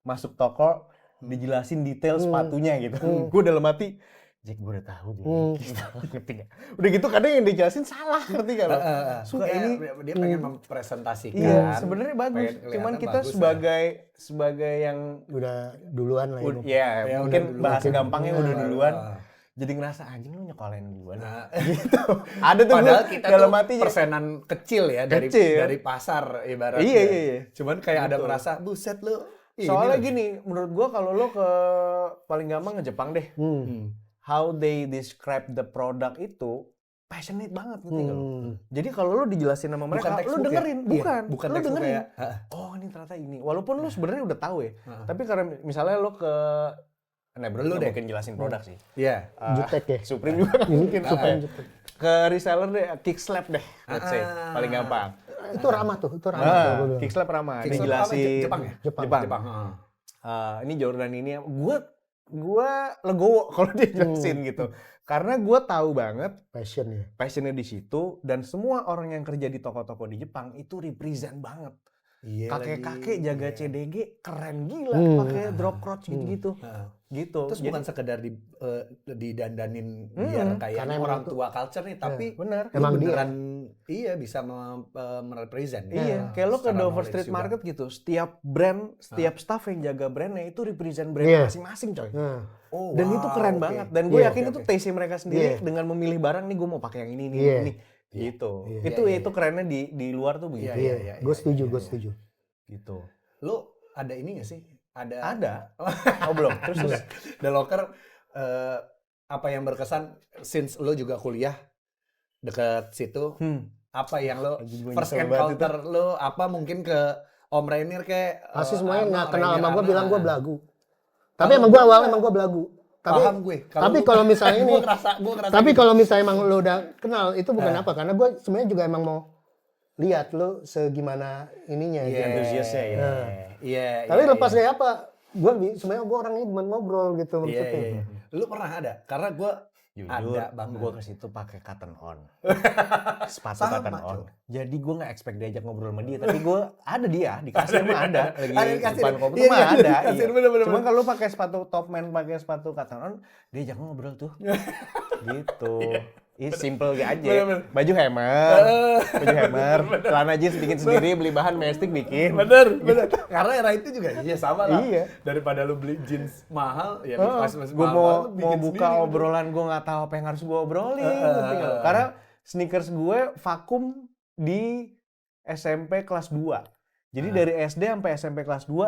masuk toko, dijelasin detail sepatunya gitu. Gue dalam hati, Jack gue udah tahu dia. Ngerti gak? Udah gitu kadang yang dijelasin salah, ngerti gak lo? Suka ini dia pengen mempresentasikan. Iya, sebenarnya bagus. Cuman kita sebagai yang Udah duluan lah ini. ya mungkin bahasa gampangnya udah duluan. Jadi ngerasa anjing lu nyekolahin gue. Gitu. Ada tuh Padahal kita dalam tuh hati persenan kecil ya dari pasar ibaratnya. Iya. Cuman kayak ada merasa buset lu. Soalnya gini, menurut gua kalau lo ke paling gampang ke Jepang deh. How they describe the product itu passionate banget gitu loh. Jadi kalau lo dijelasin sama mereka, lo dengerin, bukan lo dengerin. Kayak, oh ini ternyata ini. Walaupun lo sebenarnya udah tahu ya. Tapi karena misalnya lo ke bro, lo mungkin jelasin produk sih. Iya. Jutek ya. Supreme juga nggak mungkin. Ke reseller deh, Kickslap deh, let's say, paling gampang. Itu ramah tuh, Kickslap ramah. Kickslap Dijelasin Jepang ya? Jepang. Ini Jordan ini, gue legowo kalau dia jelasin gitu, karena gue tahu banget passionnya di situ, dan semua orang yang kerja di toko-toko di Jepang itu represent banget. Kakek-kakek jaga CDG keren gila, pakai drop crotch gitu. Terus bukan sekedar didandanin biar kayak orang tua culture nih, tapi emang beneran bisa merepresent. Iya, kayak lo ke Dover Street Market gitu, setiap brand, setiap staff yang jaga brandnya itu represent brand masing-masing coy. Dan itu keren banget, dan gue yakin itu taste mereka sendiri dengan memilih barang nih, gue mau pakai yang ini gitu. Itu kerennya di luar tuh begitu. Iya. Gue setuju. Gitu. Lo ada ini nggak sih? Ada. Oh belum. Terus The Locker apa yang berkesan since lo juga kuliah dekat situ? Apa yang lo first encounter lo apa mungkin ke Om Rainier kayak pasti semuanya nggak kenal sama gue bilang gue belagu. Tapi emang gue belagu. Paham gue. Tapi kalau misalnya ini, gue ngerasa tapi kalau misalnya emang lo udah kenal itu bukan apa, karena gue sebenarnya juga emang mau lihat lo segimana ininya. Antusiasnya ya. Tapi lepas dari apa, sebenarnya gue orangnya cuma ngobrol gitu maksudnya. Lu pernah ada? Karena gue jujur, gue ke situ pakai cotton on. Sepatu cotton on. Jadi gue nggak expect diajak ngobrol sama dia, tapi gue ada dia di kasir mah ada, lagi depan komputer mah ada. Cuma kalau pakai sepatu Topman, pakai sepatu cotton on, diajak ngobrol tuh. Gitu. Simple aja. Baju hammer, celana jeans bikin sendiri, beli bahan mestik bikin. Bener. Karena era itu juga sama lah. Daripada lu beli jeans mahal, ya pas gue mau buka sendiri, obrolan gue nggak tahu apa yang harus gue obrolin. Karena sneakers gue vakum di SMP kelas 2. Jadi dari SD sampai SMP kelas 2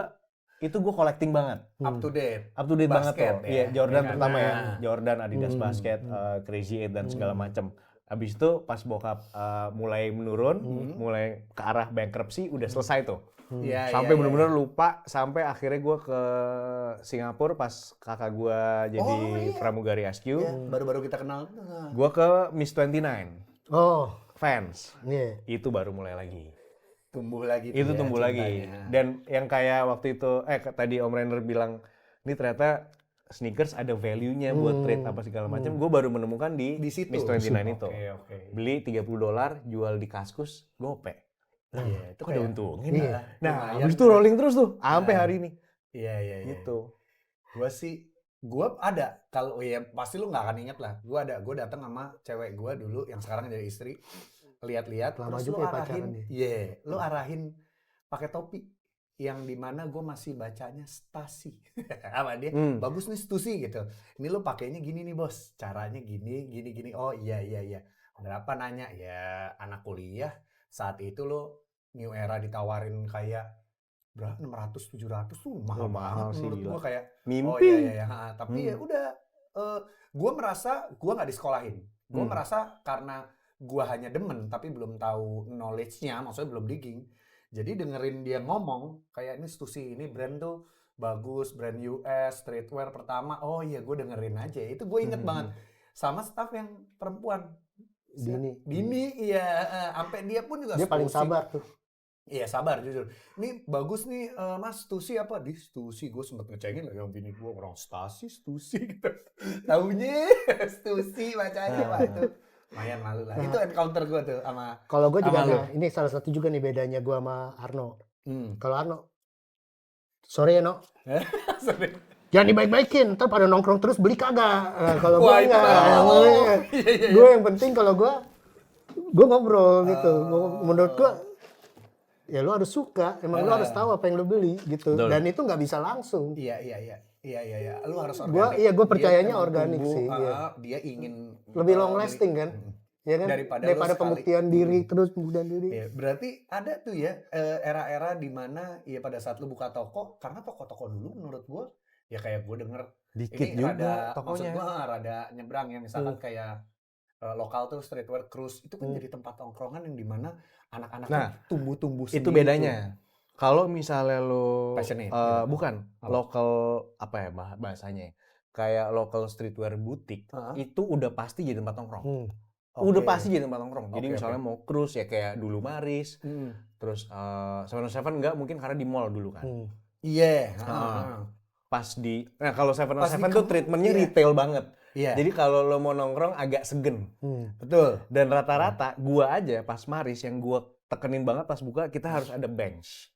itu gue collecting banget. Up to date. Up to date banget Basket tuh. ya? Iya, Jordan Iya, pertama ya. nah. Jordan, Adidas Basket, Crazy 8 dan segala macam. Abis itu pas bokap mulai menurun, mulai ke arah bankruptcy, udah selesai tuh. Iya, Sampai iya, bener-bener lupa, sampai akhirnya gue ke Singapura pas kakak gue jadi pramugari SQ. iya. Baru-baru kita kenal. Gue ke Miss 29 Oh, fans. iya. Itu baru mulai lagi. Tumbuh lagi. tuh Itu ya, tumbuh lagi. cintanya. Dan yang kayak waktu itu, tadi Om Renner bilang, ini ternyata sneakers ada value-nya buat trade apa segala macam. Gue baru menemukan di situ. Miss 29 itu. Oke. Beli $30, jual di Kaskus, gope. Iya, itu Kok ada untungnya? Iya. Nah, lumayan. habis itu rolling terus tuh, sampai hari ini. Iya. Gitu. Gue ada, kalau ya pasti lu nggak akan inget lah. Gue datang sama cewek gue dulu yang sekarang jadi istri, lihat-lihat, Lama terus juga lu ya pacaran arahin, dia. lu arahin pakai topi, yang dimana gue masih bacanya Stasi, sama dia, bagus nih Stussy gitu. Ini lu pakainya gini nih bos, caranya gini. Oh iya. Berapa nanya? Ya anak kuliah saat itu lo New Era ditawarin kayak berapa 600-700 tuh mahal mahal banget sih, menurut gila. gue kayak Mimpi. oh iya. Tapi ya udah gue merasa gue nggak disekolahin. Gue merasa karena gue hanya demen tapi belum tahu knowledge-nya, maksudnya belum digging. Jadi dengerin dia ngomong kayak ini Stussy, ini brand tuh bagus, brand US, streetwear pertama. Oh iya, gue dengerin aja. Itu gue inget banget. Sama staff yang perempuan. Dini, iya. Sampai dia pun juga Dia paling Stussy. sabar tuh. Iya sabar jujur. Ini bagus nih Mas Stussy apa? Di Stussy gue sempet ngecengin lagi sama bini gue orang Stasi Stussy gitu. Taunya Stussy bacanya Pak itu. Lumayan malu lah. Itu encounter gue tuh sama. Kalau gue juga sama lu. ada, ini salah satu juga nih bedanya gue sama Arno. Kalau Arno, sorry ya No, Sorry. jangan dibaik-baikin, ntar pada nongkrong terus beli kagak. Kalau gue Wah, itu enggak, iya. gue yang penting kalau gue ngobrol gitu. Menurut gue, ya lu harus suka, emang lu harus tahu apa yang lu beli gitu. Betul. Dan itu nggak bisa langsung. Iya. Lu harus Gua- organik. iya, gua Dia percayanya emang organik tumbuh, sih, iya. Dia ingin Lebih long beli- lasting kan? Ya kan? Daripada lu Daripada sekali. pembuktian diri terus pembuktian diri. Iya, berarti ada tuh ya era-era di mana ya pada saat lu buka toko, karena toko-toko dulu menurut gua ya kayak gua denger Dikit ini juga rada, tokonya. maksud gua rada nyebrang ya, misalkan kayak lokal tuh streetwear cruise itu kan jadi tempat tongkrongan yang dimana anak-anak Nah, tumbuh Itu sendiri bedanya. Kalau misalnya lo Passionate, gitu. bukan Apa? local apa ya bahasanya? Kayak local streetwear butik itu udah pasti jadi tempat nongkrong. Udah Oke. pasti jadi tempat nongkrong. Jadi Oke, misalnya mau cruise ya kayak dulu Maris, terus 7-Eleven enggak mungkin karena di mall dulu kan. Iya. Pas kalau Pas 7-Eleven di tuh treatmentnya iya. retail banget. Iya. Jadi kalau lo mau nongkrong agak segen. Betul. Dan rata-rata gua aja pas Maris yang gua tekenin banget pas buka kita harus ada bench.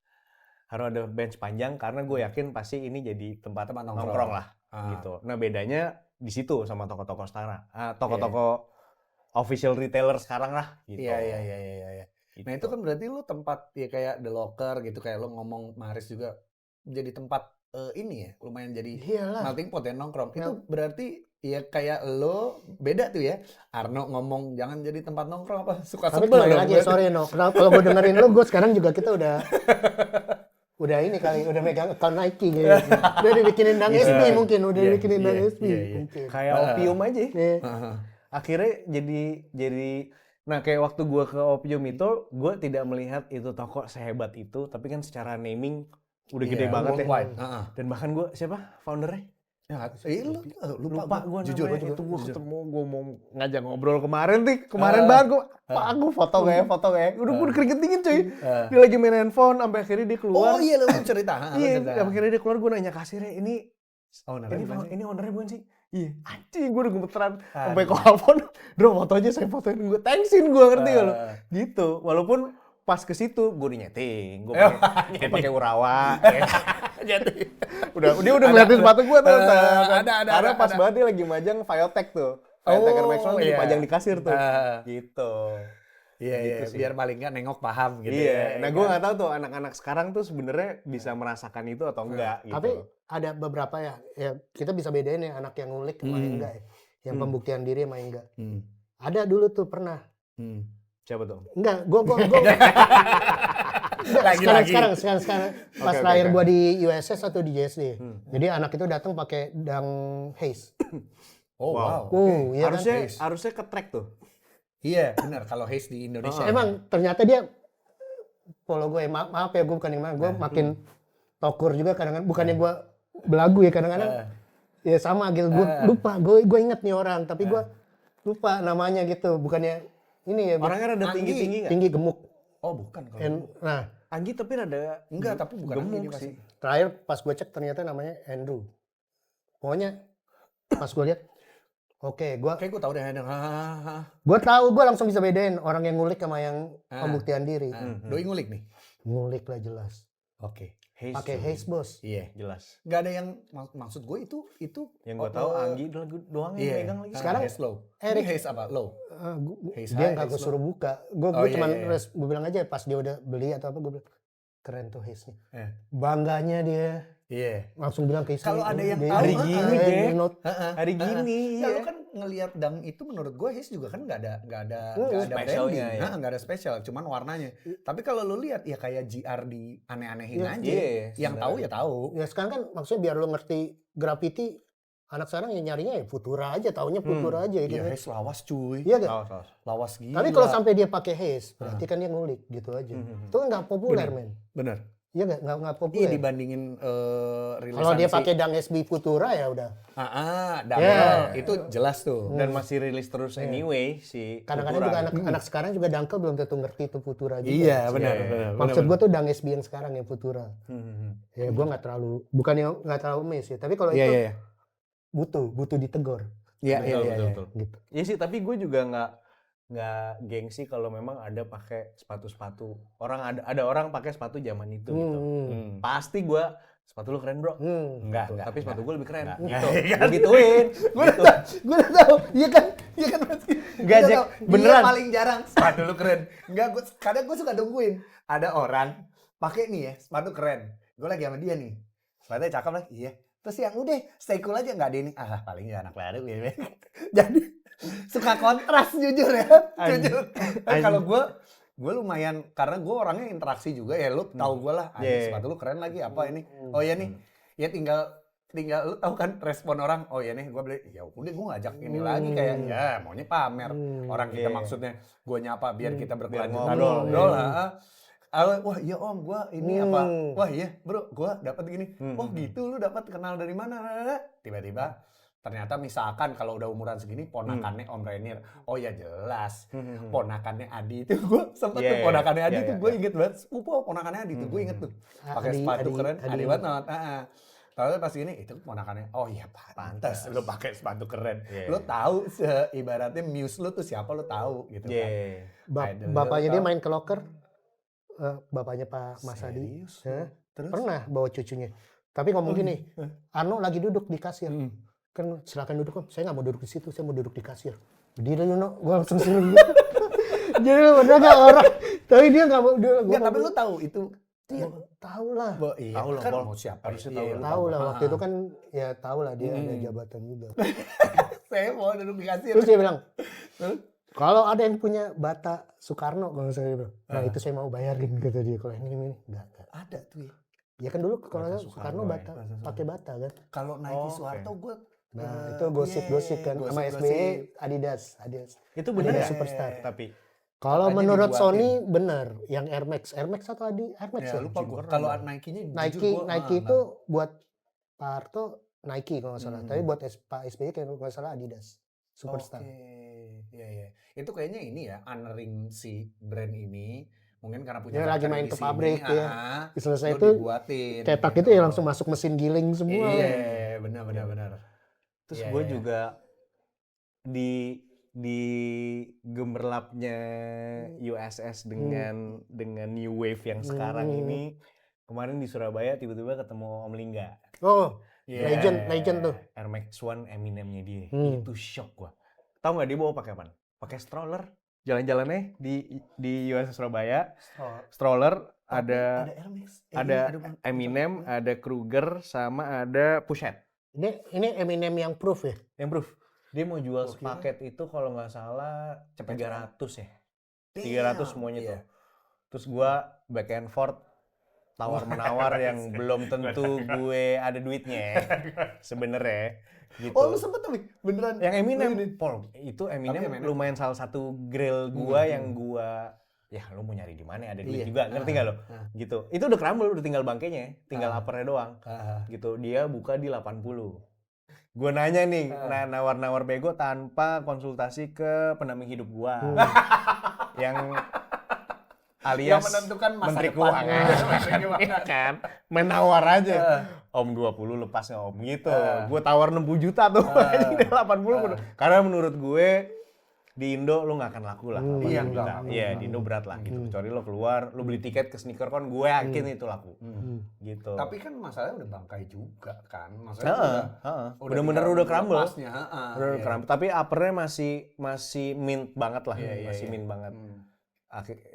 Harus ada bench panjang karena gue yakin pasti ini jadi tempat nongkrong lah gitu. Nah bedanya di situ sama toko-toko sekarang, toko-toko official retailer sekarang lah gitu. Iya. Gitu. Nah itu kan berarti lu tempat ya kayak The Locker gitu, kayak lu ngomong Maris juga jadi tempat ini ya lumayan jadi Iyalah. melting pot ya nongkrong. Itu berarti ya kayak lo beda tuh ya. Arno ngomong jangan jadi tempat nongkrong apa suka Tapi sebel kembali dong lagi, berarti. sorry No. Kalau gue dengerin lu, gue sekarang juga kita udah ini kali, udah megang account Nike gitu. Udah dibikinin dan SB mungkin, udah dibikinin dan SB. Mungkin. Kayak opium aja. Iya. Akhirnya jadi nah kayak waktu gua ke opium itu gua tidak melihat itu toko sehebat itu, tapi kan secara naming udah gede banget ya. worldwide. Dan bahkan gua siapa foundernya? Ya, lupa Gua jujur namanya. Itu gua ketemu, gua mau ngajak ngobrol kemarin banget gua. Pak, aku foto gak ya? Udah gua keringet dingin cuy. Dia lagi main handphone sampai akhirnya dia keluar. Oh iya lu cerita. Iya, akhirnya dia keluar gua nanya kasirnya, ini ownernya bukan sih? Iya. Anjing gua udah gemeteran sampai ke telepon. Bro, foto aja saya fotoin gua. Thanksin gua ngerti gak lu? Gitu. Walaupun pas ke situ gua nyeting, gua pakai Urawa. Jadi Dia udah ngeliatin sepatu gua tuh. ada. Karena pas banget dia lagi majang Viotech tuh. Viotech Air Max 1 dipajang di kasir tuh. Gitu. Iya, biar paling nggak nengok paham gitu. Iya. ya. Nah, gua nggak tahu tuh anak-anak sekarang tuh sebenarnya bisa merasakan itu atau enggak gitu. Tapi ada beberapa ya kita bisa bedain ya anak yang ngulik sama yang enggak ya. Yang pembuktian diri sama yang enggak. Ada dulu tuh pernah. Siapa tuh? Enggak, gue Sekarang pas Oke, terakhir oke. gua di USS atau di JSD. Jadi anak itu datang pakai dang Haze. Oh wow. Iya kan? Harusnya ke track tuh. Iya benar kalau Haze di Indonesia. Emang ternyata dia follow gue, maaf ya gue bukan yang mana, gue makin tokur juga kadang-kadang, bukannya gue belagu ya kadang-kadang. Ya sama gitu, gue lupa, gue inget nih orang, tapi gue lupa namanya gitu, bukannya ini ya. Orangnya rada tinggi-tinggi nggak? Tinggi gemuk. Oh bukan kalau. Nah, Anggi tapi rada Enggak, tapi bukan gemuk Anggi sih. terakhir pas gue cek ternyata namanya Andrew. Pokoknya pas gue lihat, oke, Kayak gue tahu deh. gue tahu, gue langsung bisa bedain orang yang ngulik sama yang pembuktian diri. Doi ngulik nih. Ngulik lah jelas. Oke. Pakai Haze bos. Iya. Jelas. Gak ada yang maksud gue itu Yang gue tahu Anggi doang yang megang lagi. Sekarang Haze low. Eric- Ini Haze apa? Low. Haze Dia high, nggak gue Haze suruh buka. Gue Oh, iya, cuman iya, iya. gue bilang aja pas dia udah beli atau apa gue bilang keren tuh Haze-nya. Eh. Bangganya dia Iya. langsung bilang ke istri. Kalau ada yang dia- tahu, hari gini, Dek. note. Hari gini. Ya lu kan ngelihat dang itu menurut gue Haze juga kan nggak ada Specialnya branding. ya. Nggak ada spesial, cuman warnanya. Tapi kalau lu lihat ya kayak GR di aneh-anehin Iya. aja. Iya, Yang tahu ya tahu. Ya sekarang kan maksudnya biar lo ngerti graffiti, anak sekarang yang nyarinya ya Futura aja, taunya Futura aja gitu. Iya Haze lawas cuy. Iya gak? Salah. Lawas gila. Tapi kalau sampai dia pakai Haze, berarti kan dia ngulik gitu aja. Itu kan nggak populer men. bener. Iya nggak Iya populer. dibandingin rilisan Kalau dia si- pakai Dang SB Futura ya udah. Dangel Yeah. itu jelas tuh. Dan masih rilis terus anyway si Kadang-kadang Futura. juga anak sekarang juga dangkel belum tentu ngerti itu Futura juga. Iya benar. Iya, benar, Maksud benar. gue tuh Dang SB yang sekarang yang Futura. Ya gue nggak terlalu, bukannya nggak terlalu miss ya. Tapi kalau Iya itu iya. butuh ditegor. Iya iya Betul, iya. betul. Gitu. Iya sih, tapi gue juga nggak gengsi kalau memang ada pakai sepatu-sepatu. Ada orang pakai sepatu zaman itu gitu. Pasti gue sepatu lu keren bro. Enggak. Tapi sepatu gue lebih keren. Enggak. Gitu. Iya Gue gituin. Gue udah tahu. Iya kan pasti. Enggak, Jack. Beneran. Dia paling jarang sepatu lu keren. Enggak, kadang gue suka nungguin. Ada orang pakai nih ya sepatu keren. Gue lagi sama dia nih. Sepatunya cakep lah. Iya. Terus yang udah stay cool aja nggak ada ini. Paling ya anak baru gitu. Jadi suka kontras jujur ya. Jujur. Tapi kalau gue lumayan karena gue orangnya interaksi juga ya, lu tahu gue lah, Yeah. sepatu lu keren lagi apa ini, oh ya nih, ya tinggal lu tahu kan respon orang, oh ya nih gue beli, ya udah gue ngajak ini lagi kayak ya maunya pamer, orang kita Yeah. maksudnya gue nyapa biar kita berkelanjutan ngobrol. ngobrol lah. Wah iya om, gue ini apa, wah iya bro, gue dapat gini, oh gitu lu dapat kenal dari mana, tiba-tiba ternyata misalkan kalau udah umuran segini ponakannya Om Renir, oh ya jelas ponakannya Adi itu gue sempet tuh Yeah, ponakannya Adi yeah, tuh yeah, gue inget banget, sepupu ponakannya Adi tuh gue inget tuh pakai sepatu keren, Adi banget. Tahu pas gini itu ponakannya, oh iya pantas lu pakai sepatu keren, Yeah. lu tahu ibaratnya muse lu tuh siapa lu tahu gitu kan. Yeah. Idol Bapaknya lu dia tahu. main ke loker, bapaknya Pak Mas Adi. Serius? Terus? Pernah bawa cucunya. Tapi ngomong gini, Arno lagi duduk di kasir. Kan silakan duduk om, saya nggak mau duduk di situ, saya mau duduk di kasir. Berdiri dulu, no. Gue langsung suruh gitu. Jadi udah gak orang, tapi dia nggak mau. Nggak, tapi lu tahu itu. Dia tahu lah. Iya, Tahu lah, kan Pol. mau siapa? Harusnya Iya, tahu iya, lah. Tahu lah waktu itu kan ya tahu lah dia ada jabatan juga. Saya mau duduk di kasir. Terus dia bilang, kalau ada yang punya bata Soekarno kalau saya bilang, nah itu saya mau bayarin kata dia. Kalau ini enggak. Ada tuh ya. Ya kan dulu kalau Bata Soekarno Soekarno, bata, ya. pakai bata kan. Kalau Nike Oh, Soeharto gue Nah itu gosip-gosip kan sama SBY Adidas. Itu bener Adidas ya? Superstar. Tapi Kalau Katanya menurut dibuatin. Sony bener, yang Air Max atau Air Max ya ya? lupa gue. Kalau Nike-nya Nike itu buat Pak Harto Nike kalau nggak salah, tapi buat Pak SBY kalau nggak salah Adidas Superstar. Iya. Itu kayaknya ini ya, honoring si brand ini. Mungkin karena punya Dia lagi factory main di ke sini, pabrik ya. Selesai lu itu dibuatin, cetak gitu. itu ya langsung masuk mesin giling semua. Iya, benar. terus Iya, gue iya. juga di gemerlapnya USS dengan new wave yang sekarang ini, kemarin di Surabaya tiba-tiba ketemu Om Lingga. Oh, Iya. legend tuh. Air Max One Eminemnya dia. Hmm. Itu shock gua. Tahu nggak dia bawa pakai apa? Pakai stroller. Jalan-jalannya di USS Surabaya. Stroller ada Hermes. Eminem, ada Kruger, sama ada Pushet. Ini Eminem yang proof ya? Yang proof. Dia mau jual sepaket itu kalau nggak salah 300 ya. 300 semuanya tuh. terus gue back and forth tawar-menawar yang belum tentu gue ada duitnya sebenarnya gitu. Oh, lu sempet tapi beneran? Yang Eminem, Ini. Paul, itu Eminem Eminem. lumayan salah satu grill gua yang gua ya lu mau nyari di mana ada duit juga, ngerti nggak lo? Gitu. Itu udah crumble, udah tinggal bangkainya, tinggal uppernya doang. Gitu. Dia buka di 80. Gua nanya nih, nawar-nawar bego tanpa konsultasi ke pendamping hidup gua. Yang alias yang menentukan masa Menteri depan. Keuangan. Iya kan? Menawar aja. Om 20 lepas nggak Om gitu. Gue tawar 60 juta tuh. Ini 80. Karena menurut gue di Indo lu nggak akan laku lah. Iya, 80 juta. Iya, di Indo berat lah gitu. Kecuali lo keluar, lu beli tiket ke sneaker con, gue yakin itu laku. Gitu. Tapi kan masalahnya udah bangkai juga kan. Maksudnya bener-bener udah crumble. Udah Crumble. Tapi uppernya masih mint banget lah. Masih mint banget.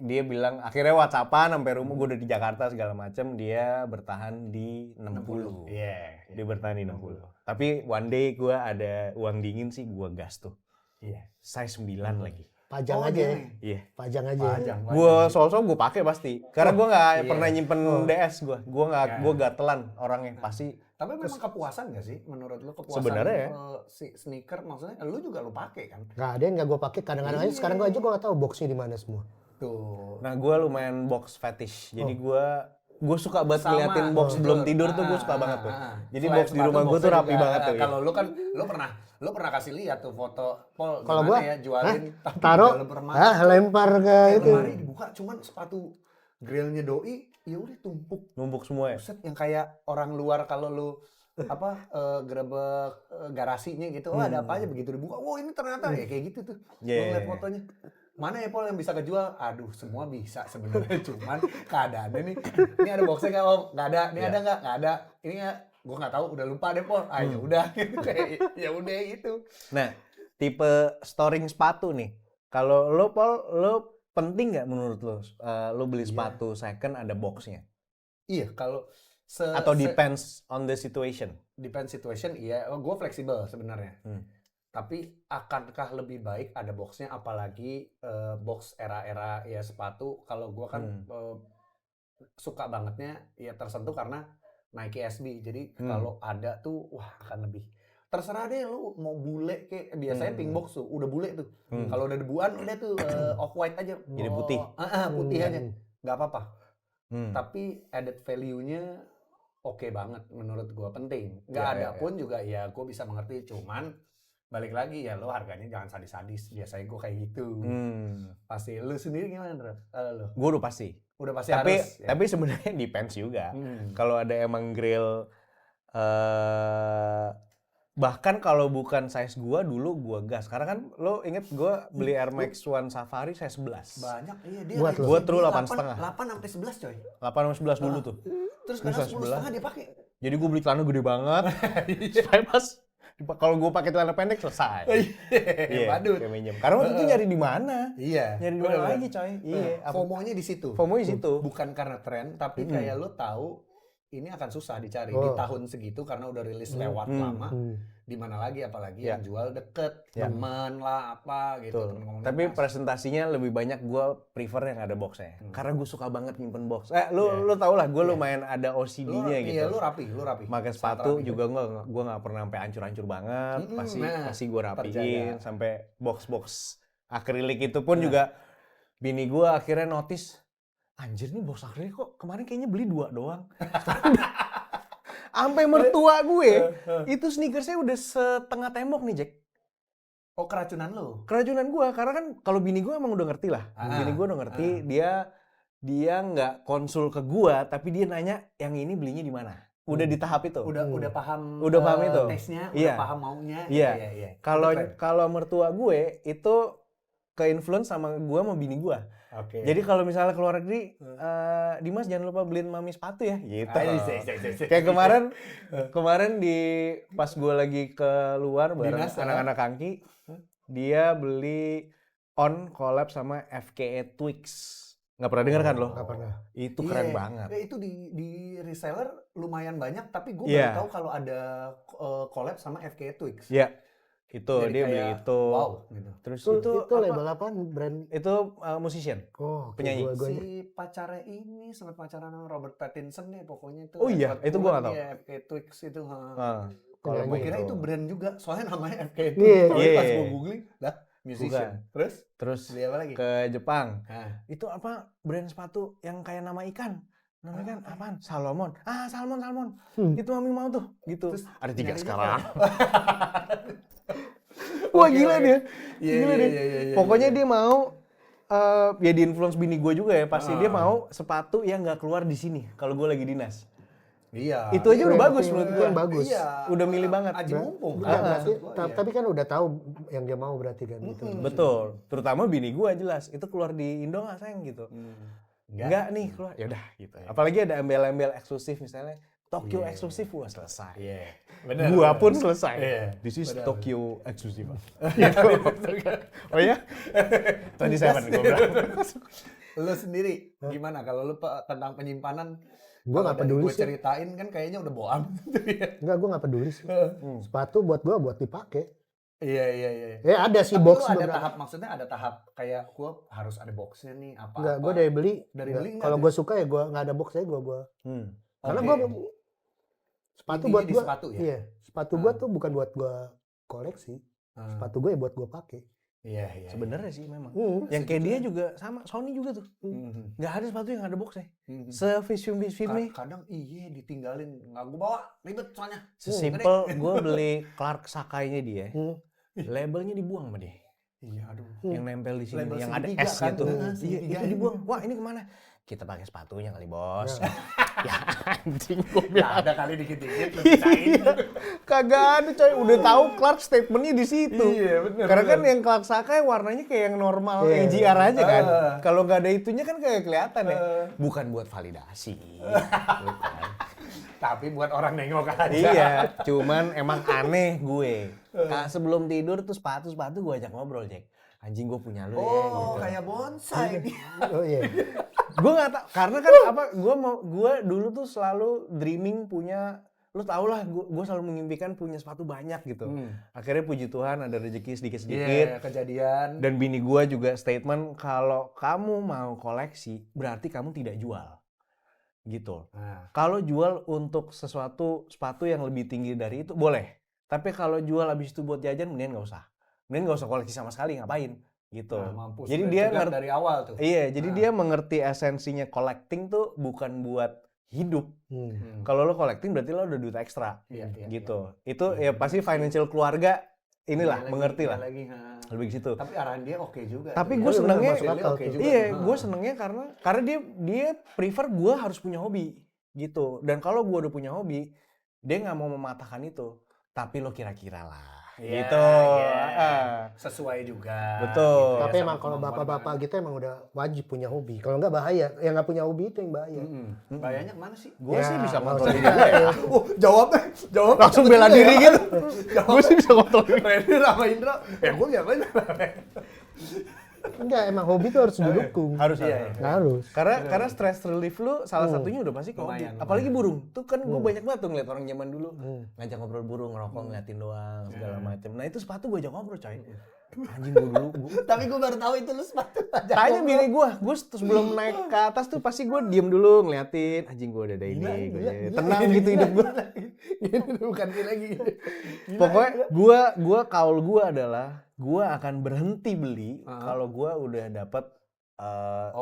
Dia bilang akhirnya WhatsAppan sampai rumah, gue udah di Jakarta segala macam, dia bertahan di 60. Iya, dia bertahan di 60. Tapi one day gue ada uang dingin sih, gue gas tuh. Iya, size 9 lagi. Pajang aja ya. Iya. Pajang aja. Gue sol-sol gue pakai pasti. Karena gue nggak pernah nyimpen DS gue. Gue gatelan orangnya pasti. Tapi memang kepuasan nggak sih menurut lu kepuasan sebenarnya ya? si sneaker maksudnya lu juga lu pakai kan? Nggak ada yang nggak gue pakai. Kadang-kadang aja sekarang gue nggak tahu boxnya di mana semua. Tuh. Nah gue lumayan box fetish. Jadi gue suka banget Sama, ngeliatin box sebelum tidur tuh, gue suka banget tuh. Jadi box di rumah gue tuh rapi banget tuh. Kalau lu kan lu pernah kasih lihat tuh foto Paul kalau gimana gua ya jualin taruh lempar ke itu. Lemari dibuka cuman sepatu grillnya doi ya udah Numpuk semua ya. Buset, yang kayak orang luar kalau lu gerebek garasinya gitu, ada apa aja begitu dibuka, wow ini ternyata ya kayak gitu tuh. Lu ngeliat fotonya. Mana ya Paul yang bisa kejual? Aduh, semua bisa sebenarnya, cuman keadaannya nih. Ini ada boxnya nggak Om? Nggak ada. Ini ada nggak? Nggak ada. Ini nggak? Gue nggak tahu. Udah lupa deh Paul. Ya udah. Ya udah itu. Nah, tipe storing sepatu nih. Kalau lo Paul, lo penting nggak menurut lo? Lo beli sepatu second ada boxnya? Iya, kalau atau depends on the situation? Depends situation, iya. Gue fleksibel sebenarnya. Tapi akankah lebih baik ada boxnya, apalagi box era-era ya sepatu. Kalau gue kan suka bangetnya ya tersentuh karena Nike SB. Jadi kalau ada tuh wah akan lebih. Terserah deh lu mau bule kayak biasanya pink box tuh udah bule tuh. Kalau udah debuan udah tuh off white aja. Jadi putih. Putih aja. Nggak apa-apa. Tapi added value-nya oke banget menurut gue, penting. Nggak ada pun juga ya gue bisa mengerti, cuman balik lagi ya lo harganya jangan sadis-sadis. Biasanya gue kayak gitu. Pasti. Lu sendiri gimana, Dra? Lo? Gue udah pasti. Udah pasti harus. Tapi sebenarnya depends juga. Kalau ada emang grill, bahkan kalau bukan size gue dulu gue gas. Karena kan lo inget gue beli Air Max One Safari size 11. Banyak, iya dia. Gue terus 8,5. 8 sampai 11 coy. 8 sampai 11 dulu tuh. Terus sekarang 10,5 dia pakai. Jadi gue beli celana gede banget. Supaya pas kalau gue pakai celana pendek selesai. Iya. Kayak minjem. Karena waktu itu nyari di mana? Iya. Nyari di mana lagi, coy? Iya. FOMO-nya di situ. FOMO di situ. Bukan karena tren, tapi kayak lo tahu ini akan susah dicari di tahun segitu karena udah rilis lewat lama. Di mana lagi apalagi yang jual deket, teman lah apa gitu. Tapi presentasinya lebih banyak gue prefer yang ada boxnya. Karena gue suka banget nyimpen box. Lu tau lah, gue lumayan ada OCD-nya gitu. Iya, lu rapi. Pakai sepatu juga gue nggak pernah sampai hancur-hancur banget. Pasti gue rapiin sampai box akrilik itu pun juga. Bini gue akhirnya notice, anjir nih box akrilik kok kemarin kayaknya beli 2 doang. Sampai mertua gue, itu sneakersnya udah setengah tembok nih, Jack. Oh, keracunan lo? Keracunan gue, karena kan kalau bini gue emang udah ngerti lah. Bini gue udah ngerti, dia nggak konsul ke gue, tapi dia nanya yang ini belinya di mana. Udah di tahap itu. Udah paham. Udah paham itu. Tesnya, udah paham maunya. Iya. Kalau mertua gue itu ke-influence sama gue sama bini gue. Jadi kalau misalnya keluar negeri, Dimas jangan lupa beliin mami sepatu ya, gitu. Kayak kemarin pas gue lagi keluar bareng anak-anak Kangki, dia beli collab sama FKA Twigs. Nggak pernah denger kan lo? Nggak pernah. Itu keren banget. Itu di reseller lumayan banyak, tapi gue baru tahu kalau ada collab sama FKA Twigs. Iya. Itu Jadi dia beli kayak, itu. wow gitu. Terus Itu itu apa? label apaan? Brand? Itu musician. Oh, Penyanyi. Si pacarnya ini sempat pacaran sama Robert Pattinson deh pokoknya itu. Oh iya, Edward itu gua Cullen, nggak tahu. Iya, FK Twigs itu. Kalau Penyanyi. Gue kira itu brand juga, soalnya namanya FK Iya. Twigs. Soalnya pas Iya. gue googling, lah musician. Terus Terus beli apa lagi? ke Jepang. Nah, Itu apa brand sepatu yang kayak nama ikan? Namanya kan apaan? Salmon. Salmon. Itu mami mau tuh, gitu. Terus Ada 3 nyarinya sekarang. Oke, Wah gila oke. dia. Iya, Gila iya, dia. iya, iya, Pokoknya iya. dia mau ya di influence bini gue juga ya. Pasti dia mau sepatu yang nggak keluar di sini kalau gue lagi dinas. Iya. Itu aja udah bagus menurut Itu gue. yang bagus. Iya. Udah milih banget. Aji mumpung. Enggak, berarti, maksud gua, iya. tapi kan udah tahu yang dia mau berarti kan gitu. Betul. Terutama bini gue jelas. Itu keluar di Indo nggak sayang gitu. Enggak nih keluar. Ya udah gitu. Apalagi ada embel-embel eksklusif misalnya. Tokyo eksklusif, wah selesai. Iya. Benar. Gua pun selesai. Iya. This is Benar. Tokyo eksklusif. Oh ya? 27 gue bilang. Lu sendiri gimana kalau lu tentang penyimpanan? Gua nggak peduli Gue sih. ceritain kan kayaknya udah bohong. Enggak, gue nggak peduli sih. Sepatu buat gue buat dipakai. Iya. Ya ada sih Tapi box lu ada beberapa. tahap, maksudnya ada tahap kayak gue harus ada boxnya nih apa? Enggak, gue dari beli. Dari Nggak. beli nggak Kalau ada? gue suka ya gue nggak ada boxnya gue. Karena Oke. gue sepatu Intinya buat di gue. sepatu ya? Iya, sepatu gue tuh bukan buat gue koleksi. Hmm. Sepatu gue ya buat gue pakai. Iya. Sebenarnya sih memang. Iya, Yang kayak dia juga sama, Sony juga tuh. Nggak ada sepatu yang ada boxnya. Se-film nih. Kadang iya ditinggalin, nggak gue bawa, ribet soalnya. Sesimpel gue beli Clark Sakai-nya dia. Hmm. Labelnya dibuang sama dia. Iya, aduh. Yang nempel di sini, Label yang ada segitiga S-nya kan? tuh. Nah, Iya, segitiga itu ini. dibuang. Wah, ini kemana? Kita pakai sepatunya kali, Bos. Ya anjing gue Nggak bilang. ada kali dikit-dikit lu pisahin. Kagak ada coy, udah tahu Clark statementnya di situ. Iya, bener, Karena kan bener. yang Clark Sakai warnanya kayak yang normal, Iya. yang GR aja kan. Ah. Kalau nggak ada itunya kan kayak kelihatan ya. Bukan buat validasi. Bukan. Tapi buat orang nengok aja. Iya, cuman emang aneh gue. Sebelum tidur tuh sepatu gue ajak ngobrol, Jack. Anjing gue punya lu ya Oh, gitu. kayak bonsai. Oh iya. Gue nggak tahu karena kan apa gue dulu tuh selalu dreaming punya, lu tau lah gue selalu mengimpikan punya sepatu banyak gitu. Akhirnya puji Tuhan ada rezeki sedikit-sedikit. Iya, kejadian. Dan bini gue juga statement kalau kamu mau koleksi berarti kamu tidak jual gitu. Nah, Kalau jual untuk sesuatu sepatu yang lebih tinggi dari itu boleh, tapi kalau jual habis itu buat jajan mendingan nggak usah koleksi sama sekali, ngapain gitu. mampus. Jadi Udah dia cegah dari awal tuh. Iya, jadi dia mengerti esensinya collecting tuh bukan buat hidup. Kalau lo collecting berarti lo udah duit ekstra. Iya, Gitu. Itu ya pasti financial keluarga inilah, mengerti lah. Lebih ke situ. Tapi arahan dia oke juga. Tapi tuh. gue Iya, senengnya, masuk akal Oke tuh. juga. iya, tuh. gue senengnya karena dia prefer gue harus punya hobi gitu. Dan kalau gue udah punya hobi, dia nggak mau mematahkan itu. Tapi lo kira-kira lah, Iya, gitu. iya. Sesuai juga. Betul. Tapi sama emang kalau kemampuan bapak-bapak gitu emang udah wajib punya hobi. Kalau nggak bahaya. Yang nggak punya hobi itu yang bahaya. Bahayanya kemana sih? Gue Ya, sih bisa nggak kontrol usah diri gue. ya. Jawab Langsung bela diri gitu. Gue sih bisa kontrol diri. Randy sama Indra, ya gue biarin. Enggak, emang hobi itu harus didukung. Harus Iya, ya. Harus. Karena stress relief lu salah satunya udah pasti ke hobi. Lumayan, Apalagi burung. Tuh kan gue banyak banget tuh ngeliat orang zaman dulu ngajak ngobrol burung, ngerokok, ngeliatin doang segala macem. Nah itu sepatu gue ajak ngobrol coy. Anjing gue dulu. Tapi gue baru tahu itu lu sepatu aja. Tanya bini gue sebelum naik ke atas tuh pasti gue diem dulu ngeliatin. Anjing gue udah ada ini. Tenang gitu hidup gue. Bukan ini lagi. Pokoknya gue kaul gue adalah gue akan berhenti beli kalau gue udah dapet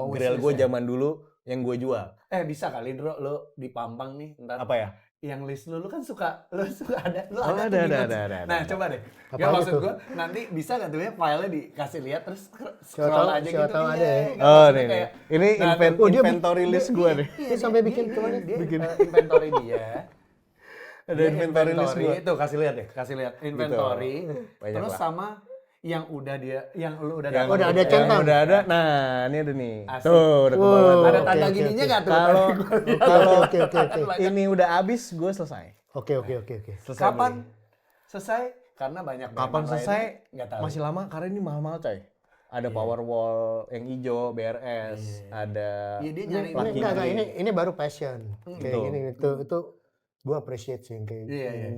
grill gue zaman dulu yang gue jual. Bisa kali Dro, lo di Pampang nih ntar. Apa ya? Yang list lu kan suka ada lu Oh, ada ada, tuh di ada, notes. ada. Nah coba deh Apa ya aja maksud tuh? gua nanti bisa nggak tuh ya filenya dikasih lihat terus Siapa scroll tahu- aja siapa gitu tahu iya, ada ya. nggak, Oh maksudnya nih, kayak, ini nah, dia inventory list gue nih. Dia sampai bikin kemana? dia inventory dia Ada Dia inventory list gue. itu kasih lihat deh kasih lihat inventory Banyak terus lah. sama yang udah lu udah Yang dapat. udah ada yang centang. udah ada. Nah, ini ada nih. Asik. Tuh, udah ke bawah. Wow. tuh. ada tanda Oke, gininya oke. nggak tuh Kalau Tadi gua lihat. kalau Oke. ini udah habis, gue selesai. Oke. Selesai kapan beli. selesai karena banyak Kapan brand selesai? lainnya, nggak tahu. Masih lama karena ini mahal-mahal, coy. Ada Powerwall yang hijau, BRS, ada Iya dia nyari Ini enggak, ini baru passion. Kayak Betul. gini itu Gue appreciate sih yang kayak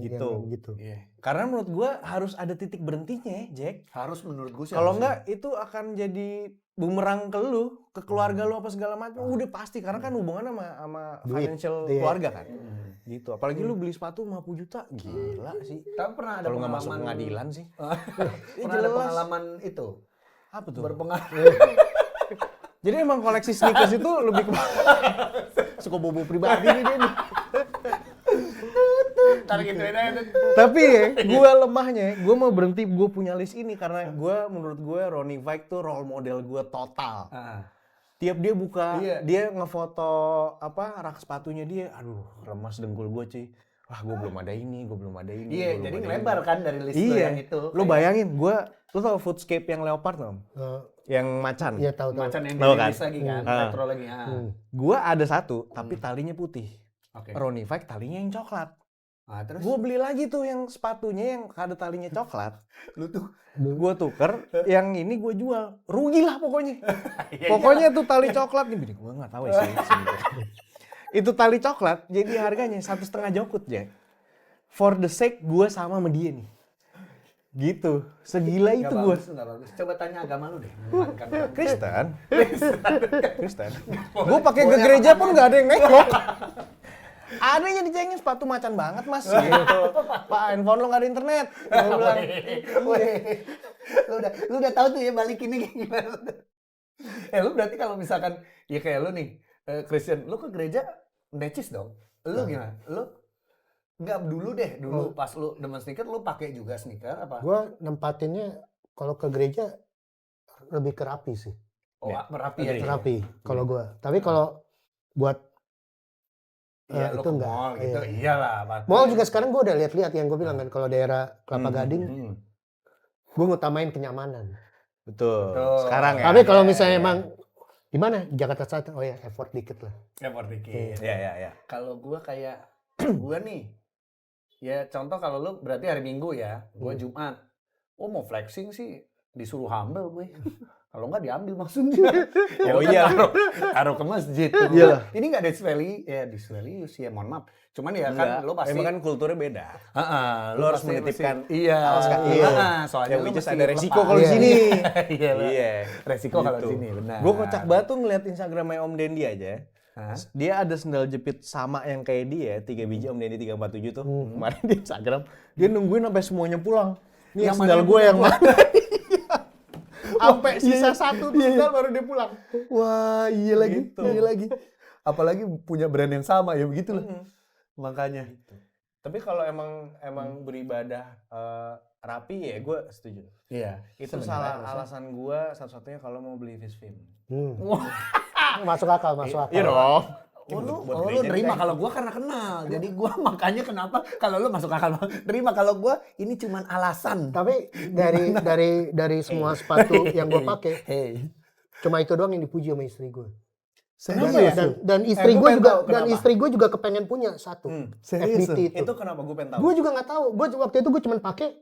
gitu. yang gitu. Iya. Karena menurut gue harus ada titik berhentinya, Jack. Harus menurut gue sih. Kalau enggak itu akan jadi bumerang ke lu, ke keluarga lu apa segala macam. Udah pasti karena kan hubungan sama Duit. financial Iya. keluarga kan. Gitu. Apalagi lu beli sepatu 50 juta, gila sih. Tapi pernah ada Kalau nggak masuk pengalaman pengadilan sih. pernah ada pengalaman itu Apa tuh? berpengaruh. Jadi emang koleksi sneakers itu lebih ke suka bobo pribadi nih dia nih. Tarik itu aja. Tapi ya, gue lemahnya, gue mau berhenti, gue punya list ini karena menurut gue Ronnie Fike tuh role model gue total. Tiap dia buka, dia ngefoto rak sepatunya dia, aduh lemas dengkul gue cuy. Wah gue belum ada ini, gue belum ada ini. Iya, jadi ngelebar kan dari list lo yang itu. Lu bayangin, lu tau Footscape yang leopard dong? Yang macan. Iya tahu. Macan yang Tahu kan? lagi kan, retro lagi. Gue ada satu, tapi talinya putih. Oke. Ronnie Fike talinya yang coklat. Terus Gue beli lagi tuh yang sepatunya yang ada talinya coklat. lu tuh Gue tuker, yang ini gue jual. Rugi lah pokoknya. Pokoknya tuh tali coklat nih, bini gue nggak tahu ya sih. Itu tali coklat, jadi harganya 1,5 jokut ya. For the sake gue sama dia nih. Gitu, segila itu gue. Nggak bagus. Coba tanya agama lu deh. Kristen. Gue pakai ke gereja pun nggak ada yang nengok. Adanya dicengin sepatu macan banget mas. Gitu. Pak, handphone lo nggak ada internet. Gue bilang. Lu udah tahu tuh ya balik ini kayak gimana. Lu berarti kalau misalkan ya kayak lu nih Christian, lu ke gereja necis dong. Lu gimana? Lu nggak dulu pas lu demen sneaker lu pakai juga sneaker apa? Gue nempatinnya kalau ke gereja lebih ke rapi sih. Merapi ya. Rapi kalau gue. Tapi kalau buat Iya, lu itu ke enggak. mall gitu. Iyalah, Mall juga sekarang gue udah lihat-lihat yang gue bilang kan kalau daerah Kelapa Gading, gue ngutamain kenyamanan. Betul. Sekarang ya. Tapi kalau misalnya emang di mana Jakarta Selatan, oh ya effort dikit lah. Effort dikit. Iya. Kalau gue kayak gue nih, ya contoh kalau lu berarti hari Minggu ya, gue Jumat. Mau flexing sih disuruh humble gue. Kalau nggak diambil maksudnya. Taruh ke masjid. Iyalah. Ini nggak disvalues ya, mohon maaf. Cuman ya kan lo pasti. Emang kan kulturnya beda. Lo harus menitipkan alas kaki. Soalnya lu mesti ada resiko kalau di sini. Iya. Resiko kalau di sini, benar. Gue kocak banget tuh ngeliat Instagramnya Om Dendi aja. Dia ada sendal jepit sama yang kayak dia, 3 biji Om Dendi 347 tuh. Kemarin di Instagram, dia nungguin sampai semuanya pulang. Nih yang sendal gue yang mana? Sampai sisa satu sendal baru dia pulang. Wah, iya lagi. Gitu. Iya lagi. Apalagi punya brand yang sama ya begitu loh. Makanya. Tapi kalau emang beribadah rapi ya gue setuju. Iya. Itu salah alasan gue satu-satunya kalau mau beli fish film. Masuk akal. Iya dong. Lu nerima kalau gua karena kenal. Jadi gua makanya kenapa kalau lu masuk akal nerima, kalau gua ini cuman alasan. Tapi dari semua sepatu yang gue pakai, cuma itu doang yang dipuji sama istri gue. Dan istri gue juga kepengen punya satu. Serius? FBT itu. Itu kenapa gue pengen tahu? Gue juga nggak tahu. Waktu itu gue cuma pakai.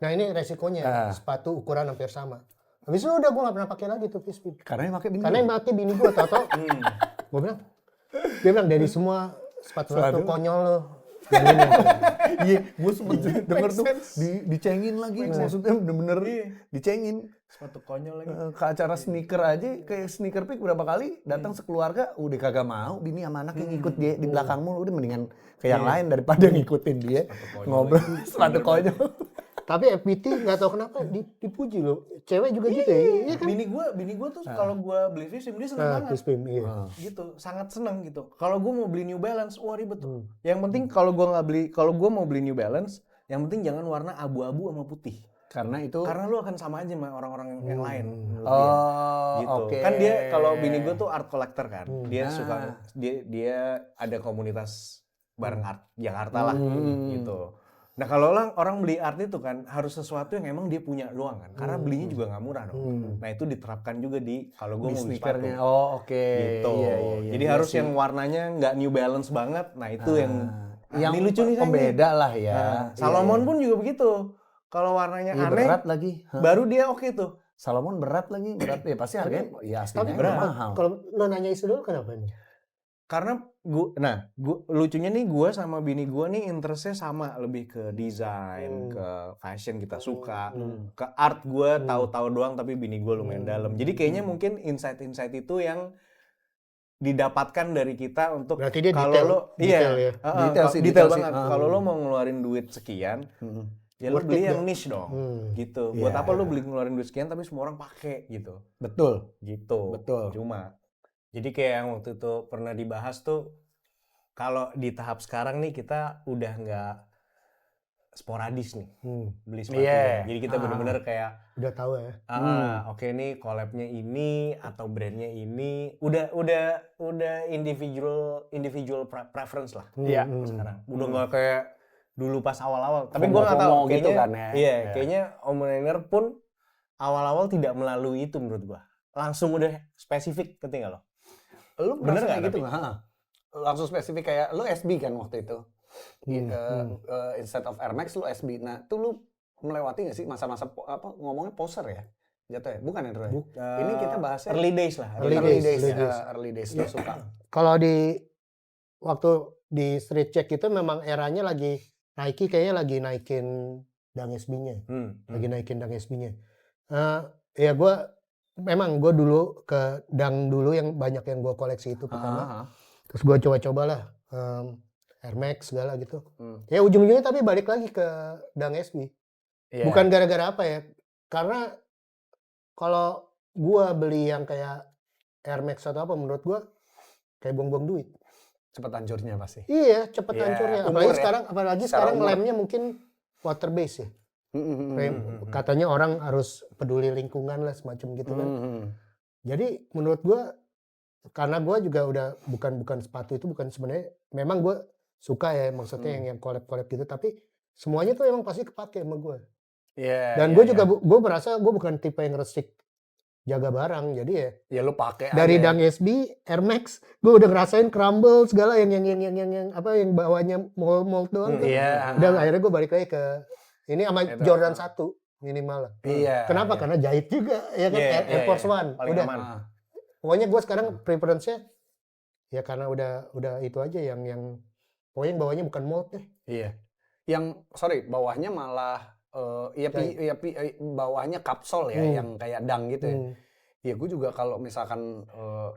Nah ini resikonya sepatu ukuran hampir sama. Habis itu udah gue nggak pernah pakai lagi tuh Fishbin. Karena yang pakai bini. Karena yang pakai bini gue tau. Gue bilang, dia bilang dari semua sepatu konyol lo. Iya, gue sempet denger tuh dicengin lagi. Maksudnya bener-bener dicengin. Sepatu konyol lagi. Ke acara sneaker aja, kayak sneaker pick berapa kali datang sekeluarga, udah kagak mau bini sama anak yang ikut dia di belakangmu, udah mendingan ke yang lain daripada ngikutin dia ngobrol sepatu konyol. Tapi FPT nggak tahu kenapa dipuji loh. Cewek juga gitu ya. Iya kan? Bini gue tuh kalau gue beli fish film dia seneng banget. Fishbin, iya. Gitu, sangat seneng gitu. Kalau gue mau beli New Balance, wah ribet tuh. Yang penting kalau gue mau beli New Balance, yang penting jangan warna abu-abu sama putih. Karena lu akan sama aja sama orang-orang yang lain. gitu. Okay. Kan dia kalau bini gue tuh art collector kan. Dia suka dia ada komunitas bareng art Jakarta lah gitu. Nah kalau orang beli art itu kan harus sesuatu yang emang dia punya doang kan. Karena belinya juga nggak murah dong. Nah itu diterapkan juga di kalau gue mau beli sepatu. Gitu. Iya. Jadi harus yang warnanya nggak New Balance banget. Nah itu yang ini lucu nih pembeda lah ya. Salomon pun juga begitu. Kalau warnanya aneh, berat lagi. Baru dia oke tuh. Salomon berat ya pasti harganya ya aslinya berat. mahal. Kalau lo nanya istri dulu kenapa nih? Karena lucunya nih gue sama bini gue nih interestnya sama, lebih ke desain, ke fashion kita suka, ke art gue tahu-tahu doang tapi bini gue lumayan dalam. Jadi kayaknya mungkin insight-insight itu yang didapatkan dari kita untuk Berarti dia kalau detail, lo detail ya. detail banget. Kalau lo mau ngeluarin duit sekian, ya lo beli yang niche dong, gitu. Buat apa lo beli ngeluarin duit sekian tapi semua orang pakai gitu. Betul. Gitu. Betul. Cuma jadi kayak yang waktu itu pernah dibahas tuh, kalau di tahap sekarang nih kita udah nggak sporadis nih beli sepatu. Jadi kita bener-bener kayak Udah tahu ya. oke nih collab-nya ini atau brandnya ini udah individual preference lah. Iya. Sekarang udah nggak kayak dulu pas awal-awal. Tapi gue nggak tahu kayaknya gitu kan ya. Iya, kayaknya Omniner pun awal-awal tidak melalui itu menurut gue. Langsung udah spesifik, ngerti nggak lo? Lu Bener nggak gitu nggak? Langsung spesifik kayak lu SB kan waktu itu. Instead of Air Max lu SB. Nah, tuh lu melewati nggak sih masa-masa ngomongnya poser ya? Jatuh ya? Bukan ya, Troy? Ini kita bahasnya Early days lah. Early days lu suka. Kalau waktu di street check itu memang eranya lagi Nike kayaknya lagi naikin Dunk SB-nya. Lagi naikin Dunk SB-nya. Ya memang gue dulu ke Dunk dulu yang banyak yang gue koleksi itu pertama. Terus gue coba-cobalah Air Max segala gitu. Ya ujung-ujungnya tapi balik lagi ke Dunk SB. Bukan gara-gara apa ya. Karena kalau gue beli yang kayak Air Max atau apa menurut gue kayak buang-buang duit. Cepet hancurnya pasti. Iya, cepet hancurnya. Apalagi sekarang lemnya mungkin water base ya. Katanya orang harus peduli lingkungan lah semacam gitu kan. Jadi menurut gue, karena gue juga udah bukan sepatu itu bukan sebenarnya, memang gue suka ya maksudnya yang collab gitu, tapi semuanya tuh emang pasti kepake sama gue. Dan gue juga gue merasa gue bukan tipe yang resik jaga barang, jadi ya lu pakai dari aja. Dunk SB, Air Max, gue udah ngerasain crumble segala yang apa yang bawahnya mold doang. Udah akhirnya gue balik lagi ke ini sama Jordan 1 minimal. Kenapa? Karena jahit juga ya kan, Air Force One. Udah. Pokoknya gue sekarang preference-nya ya karena udah itu aja yang pokoknya yang bawahnya bukan mold deh. Iya. Yang bawahnya malah bawahnya kapsul ya, yang kayak Dunk gitu ya. Ya gue juga kalau misalkan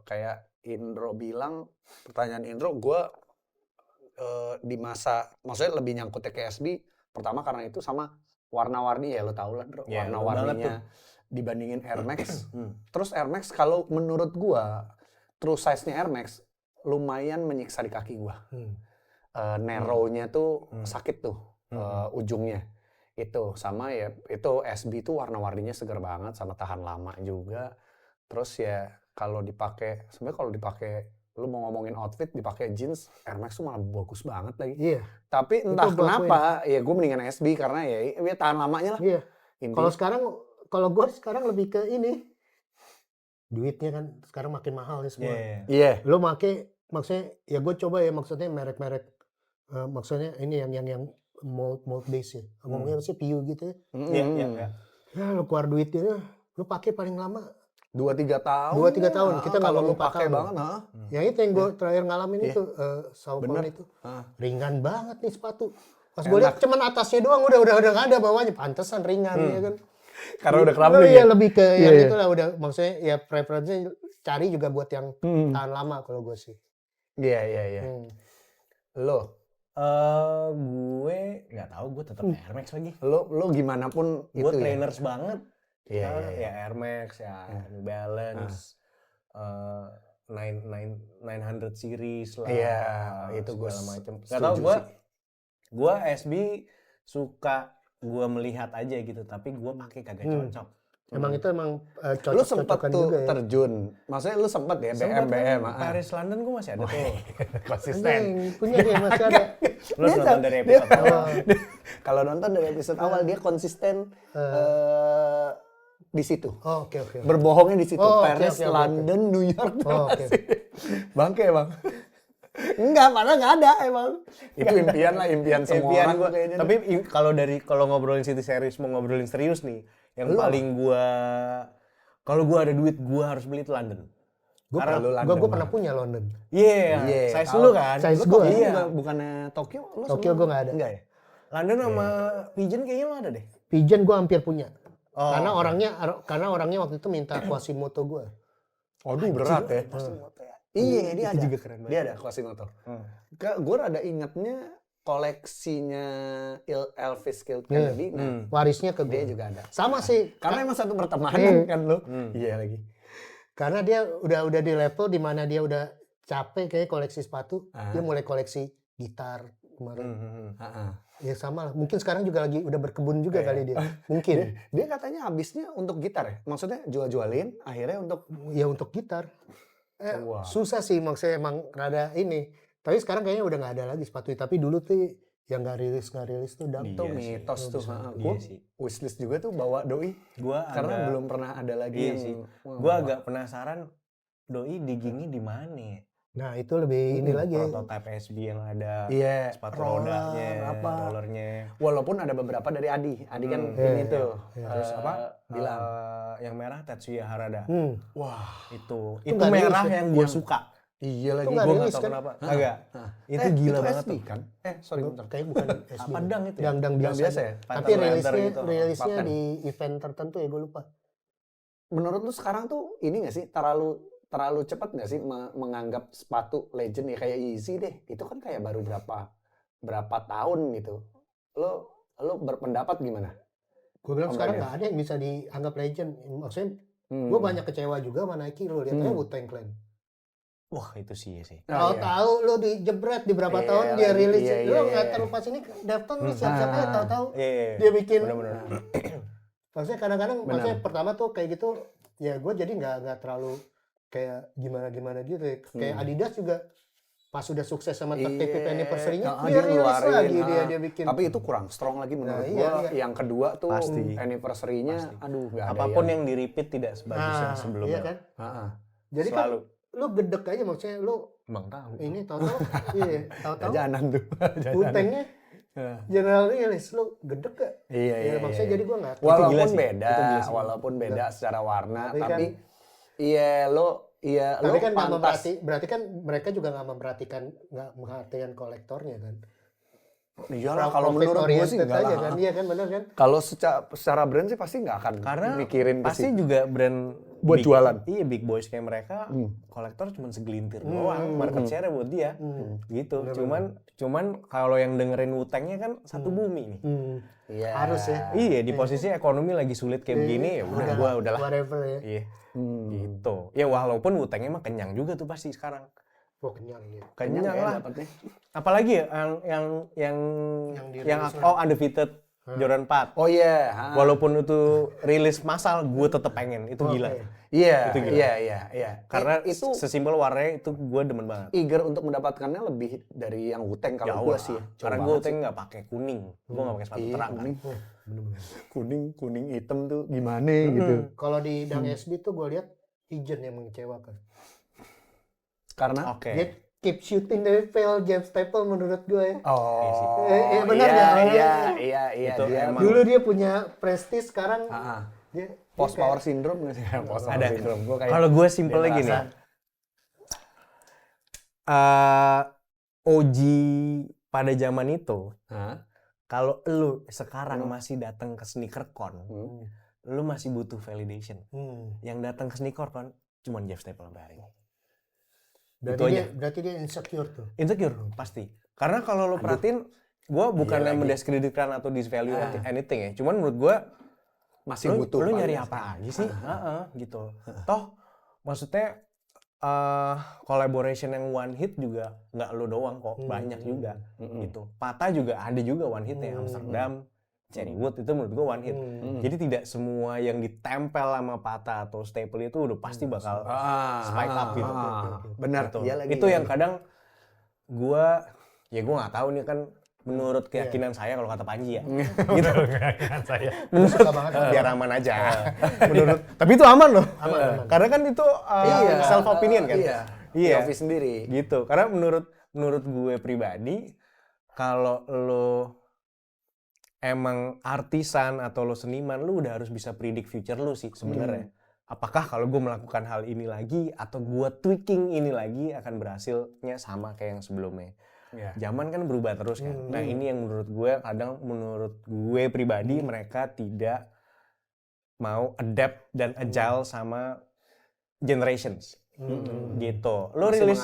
kayak Indro bilang, pertanyaan Indro, gue di masa, maksudnya lebih nyangkutnya ke SB, pertama karena itu sama warna-warni ya, lo tau lah Indro, warna-warninya dibandingin Air Max. Terus Air Max kalau menurut gue, true size-nya Air Max lumayan menyiksa di kaki gue. Narrow-nya tuh sakit tuh ujungnya. Itu sama ya, itu SB tuh warna-warninya seger banget sama tahan lama juga. Terus ya kalau dipakai, sebenarnya kalau dipakai lu mau ngomongin outfit dipakai jeans, Air Max tuh malah bagus banget lagi. Iya. Tapi entah kenapa ya gue mendingan SB karena ya tahan lamanya lah. Iya. Kalau gue sekarang lebih ke ini, duitnya kan sekarang makin mahal nih semua. Iya. Lo maksudnya ya gue coba ya maksudnya merek-merek, maksudnya ini yang mold base ya. Ngomongnya sih PU gitu ya. Iya. Ya lo keluar duitnya, lo pakai paling lama 2-3 tahun. 2-3 tahun. Kita nggak kalau mau pakai banget, Yang itu yang gue terakhir ngalamin itu Saucony itu. Ringan banget nih sepatu. Pas gue lihat cuman atasnya doang udah nggak ada bawahnya. Pantesan ringan ya kan. Karena udah crumbling ya. Lebih ke yang itulah udah maksudnya ya preferensinya cari juga buat yang tahan lama kalau gue sih. Iya. Lo? Gue nggak tahu, gue tetap Air Max lagi. Lo gimana pun gue trainers banget. Ya Air Max, ya New Balance, 900 series lah. Iya, itu gue macam. Gak tau, gue SB suka gue melihat aja gitu, tapi gue pakai kagak cocok. Emang itu cocok. Lu sempet tuh juga ya. terjun, maksudnya lu sempet ya BM. Paris London gue masih ada tuh. Konsisten. Punya dia masih ada. Lu nonton dari episode awal. Kalau nonton dari episode awal dia konsisten di situ. Oke. Berbohongnya di situ. Paris, London, New York. Bangke bang. Enggak, padahal nggak ada emang. Itu impian semua orang gua kayaknya. Tapi kalau ngobrolin City Series, mau ngobrolin serius nih, yang paling kalau gua ada duit gua harus beli itu London. Gue pernah punya London. Iya, size lu kan? Size gue. Iya. Bukannya Tokyo? Lu Tokyo gue nggak ada. Enggak ya? London sama Pigeon kayaknya lu ada deh. Pigeon gue hampir punya. Oh, Karena orangnya waktu itu minta Quasimoto gue. Aduh berat ya. Iya, dia Itu ada. juga keren banget. Dia ada Quasimoto. Gue rada ingetnya koleksinya Elvis Kennedy. Nah, Warisnya ke dia gue. juga ada. Sama sih. Karena emang satu pertemanan kan lu. Iya lagi. Karena dia udah di level di mana dia udah capek kayak koleksi sepatu. Dia mulai koleksi gitar kemarin. Ya sama lah. Mungkin sekarang juga lagi udah berkebun juga kali dia. Mungkin. Dia katanya habisnya untuk gitar ya? Maksudnya jual-jualin, akhirnya untuk... Ya untuk gitar. Susah sih maksudnya emang rada ini. Tapi sekarang kayaknya udah nggak ada lagi sepatu. Tapi dulu tuh yang nggak rilis tuh Itu mitos tuh. Iya sih. Wishlist juga tuh bawa doi. Karena belum pernah ada lagi yang... sih. Gue agak penasaran doi diggingnya di mana ya? Nah itu lebih ini lagi. Prototype SB yang ada sepatu roller, rodanya, apa. rollernya. Walaupun ada beberapa dari Adi. Adi kan ini tuh. Terus apa? Bilang. Yang merah Tetsuya Harada. Wah. Itu nggak merah rilis ya? yang gue suka. Iya lagi. nggak Gue rilis nggak tahu kan? kenapa. Agak. Itu gila banget SD tuh. kan? Sorry bentar. Kayaknya bukan SB. Apa dang itu ya? Dang biasa ya? Tapi Patent leather gitu. rilisnya Patent. di event tertentu ya gue lupa. Menurut lu sekarang tuh ini nggak sih terlalu cepat nggak sih menganggap sepatu legend ya kayak Yeezy deh? Itu kan kayak baru berapa tahun gitu. Lo berpendapat gimana? Gue bilang sekarang nggak ada yang bisa dianggap legend. Maksudnya gue banyak kecewa juga sama Nike. Lo lihat aja Wu-Tang Clan. Wah itu sih ya sih. Tahu-tahu lo dijebret di berapa tahun dia rilis. Lo nggak terlepas ini Defton lo siap-siap aja tahu-tahu dia bikin. Benar-benar. Maksudnya kadang-kadang maksudnya pertama tuh kayak gitu ya gue jadi nggak terlalu kayak gimana gitu ya. Kayak Adidas juga pas sudah sukses sama 35th anniversary-nya dia rilis lagi dia bikin. Tapi itu kurang strong lagi menurut gua. Yang kedua tuh anniversary-nya aduh nggak ada apapun yang di repeat tidak sebagus yang sebelumnya. Iya kan? Jadi selalu. kan lu gedek aja maksudnya lu Bang tahu. ini tahu-tahu tahu-tahu jajanan tuh. Wu-Tang-nya general rilis lu gedek gak? Iya. Maksudnya jadi gua nggak. Walaupun beda secara warna, Tapi tapi lo tapi kan nggak pantas. berarti kan mereka juga nggak memperhatikan kolektornya kan. Iyalah kalau menurut gue sih enggak aja lah. kan, iya kan benar kan? Kalau secara brand sih pasti nggak akan mikirin ke pasti situ. juga brand Buat jualan. Iya big boys kayak mereka kolektor cuma segelintir doang market share buat dia gitu. Cuman kalau yang dengerin Wu-Tang-nya kan satu bumi nih. Iya. Harus ya. Iya di posisi ekonomi lagi sulit kayak begini ya udahlah. Whatever ya. Iya. Gitu. Ya walaupun Wu-Tang-nya mah kenyang juga tuh pasti sekarang. Oh kenyang ya. Kenyang lah. Dapatnya. Apalagi ya yang undefeated Jordan 4. Oh iya. Walaupun itu rilis massal, gue tetep pengen. Itu gila. Iya. Itu gila. Iya. Karena itu sesimpel warnanya itu gue demen banget. eager untuk mendapatkannya lebih dari yang Wu-Tang kalau gue sih. Karena gue Wu-Tang nggak pakai kuning. Gue nggak pakai sepatu terang kan. Kuning hitam tuh gimana gitu. Kalau di Dang SB tuh gue lihat Pigeon yang mengecewakan. Karena Dia keep shooting dari fail James Staple menurut gue ya. Benar Iya. Itu Dia emang. Dulu dia punya prestis, sekarang dia post power syndrome nggak sih? Post power syndrome. Gua kayak Kalau gue simpelnya gini. OG pada zaman itu, kalau lu sekarang masih datang ke SneakerCon, lu masih butuh validation. Yang datang ke SneakerCon cuma Jeff Staple sampai hari ini. Berarti dia insecure tuh. Insecure pasti. Karena kalau lu perhatiin, gue bukannya mendiskreditkan atau disvalue anything ya. Cuman menurut gue masih butuh. Lu nyari apa aja sih? Gitu. Toh maksudnya collaboration yang one hit juga nggak lu doang kok, banyak juga gitu. Pata juga ada juga one hitnya, Amsterdam, Cherrywood itu menurut gue one hit. Jadi tidak semua yang ditempel sama Pata atau Staple itu udah pasti bakal spike up gitu. Benar. Gitu. Itu yang kadang gue nggak tahu nih kan menurut keyakinan saya kalau kata Panji ya. Gitu keyakinan saya. Suka banget Biar aman aja. Menurut tapi itu aman loh. Aman. Karena kan itu self opinion kan. Iya. POV sendiri. Gitu. Karena menurut gue pribadi kalau lo emang artisan atau lo seniman, lo udah harus bisa predict future lo sih sebenarnya. apakah kalau gue melakukan hal ini lagi atau gue tweaking ini lagi akan berhasilnya sama kayak yang sebelumnya. Zaman kan berubah terus kan. Nah ini yang menurut gue pribadi mereka tidak mau adapt dan agile sama generations. Gitu. Lo rilis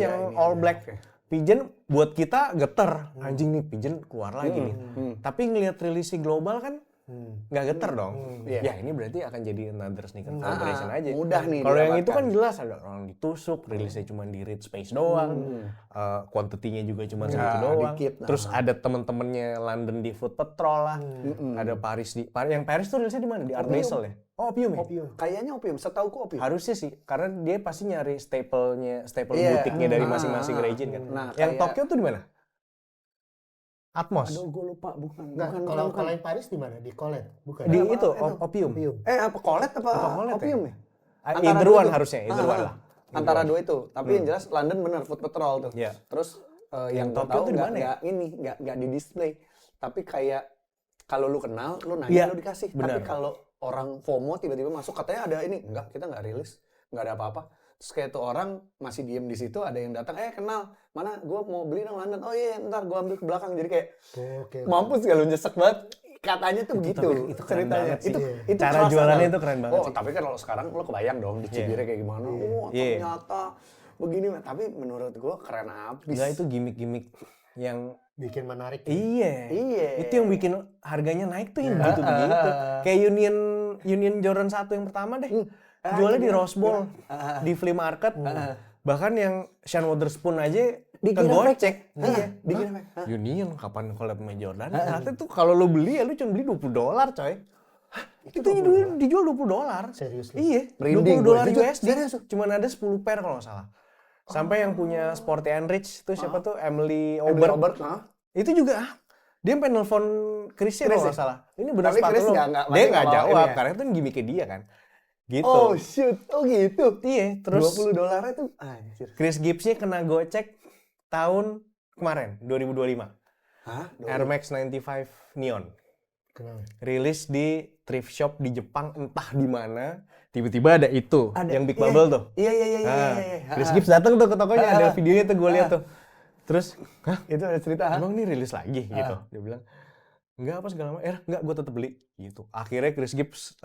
yang all black Pigeon buat kita geter. Anjing nih Pigeon keluar lagi nih. Tapi ngelihat rilis global kan nggak geter dong. Ya ini berarti akan jadi another sneaker collaboration aja. Mudah nih. Kalau yang itu kan jelas ada orang ditusuk, rilisnya cuma di read space doang, quantity-nya juga cuma segitu doang. Dikit, Terus ada temen-temennya London di Food Patrol lah, ada Paris yang Paris tuh rilisnya di mana? Di Art Basel ya? Oh Opium ya? Kayaknya Opium, setauku Opium. Harusnya sih, karena dia pasti nyari staple butiknya dari masing-masing region kan. Nah, yang Tokyo tuh di mana? Atmos. Aduh, gue lupa, bukan. Kalau yang Paris di mana? Di Colette, bukan? Di itu Opium. Apa Colette apa Colette Opium ya? Either one harusnya, either one lah. Antara dua itu, tapi yang jelas London bener Food Patrol tuh. Iya. Terus yang Tokyo tahu tuh di mana ya? nggak di display, tapi kayak kalau lu kenal, lu nanya Iya, lu dikasih. benar. Tapi kalau orang FOMO tiba-tiba masuk katanya ada ini, enggak, kita nggak rilis, nggak ada apa-apa. Terus kayak tuh orang masih diem di situ, ada yang datang, kenal, mana gue mau beli dong London, oh iya ntar gue ambil ke belakang, jadi kayak mampus gak lu nyesek banget. Katanya tuh begitu itu keren ceritanya. banget sih. Itu Cara kerasa jualannya banget. itu keren banget sih. Tapi kan kalau sekarang lo kebayang dong di Cibire kayak gimana. Ternyata begini. Tapi menurut gue keren abis. Enggak, itu gimmick-gimmick yang bikin menarik. Iya. Itu yang bikin harganya naik tuh yang begitu. Kayak Union Jordan 1 yang pertama deh. Jualnya di Rose Bowl, di flea market. Bahkan yang Sean Wotherspoon aja kegocek. Iya. Union kapan collab sama Jordan? Ternyata tuh kalau lo beli ya lo cuma beli $20 coy. Itu dijual $20. Serius? Iya, Merinding $20 gua. USD. Cuman ada 10 pair kalau nggak salah. Sampai yang punya Sporty and Rich tuh siapa tuh? Emily Obert. Itu juga dia sampai nelfon Chrisnya kalau nggak salah. Ini benar Tapi sepatu Chris lo. Dia nggak jawab ya? karena itu gimmicknya dia kan. Gitu. Oh shoot, oh gitu. Iya, terus $20 itu anjir. Chris Gibbs-nya kena gocek tahun kemarin, 2025. Hah? Air Max 95 Neon. Kenapa? Rilis di thrift shop di Jepang entah di mana. Tiba-tiba ada itu, yang Big Bubble tuh. Iya. Chris Gibbs datang tuh ke tokonya, ada videonya tuh gue lihat tuh. Terus, Itu ada cerita. emang nih rilis lagi gitu. Dia bilang, enggak apa segala macam. Enggak, gue tetap beli gitu. Akhirnya Chris Gibbs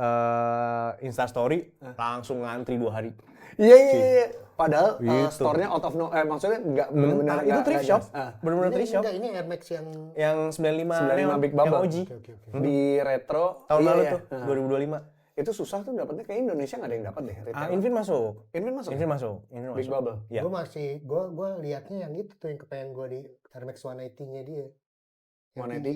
Insta story langsung ngantri 2 hari. Iya. Padahal Gitu. store-nya out of maksudnya nggak benar-benar Itu thrift shop. Benar-benar thrift shop. Ini Air Max Yang 95 Neon, Big yang Bubble. OG. Oke. Di retro Tahun iya, lalu iya. tuh, 2025. Itu susah tuh dapetnya, kayak Indonesia nggak ada yang dapat deh. Infin masuk. Infin masuk. Infin masuk. Big Bubble. Ya. Gue liatnya yang itu tuh yang kepengen gue di Air Max 180-nya dia. Yang 180? tinggi,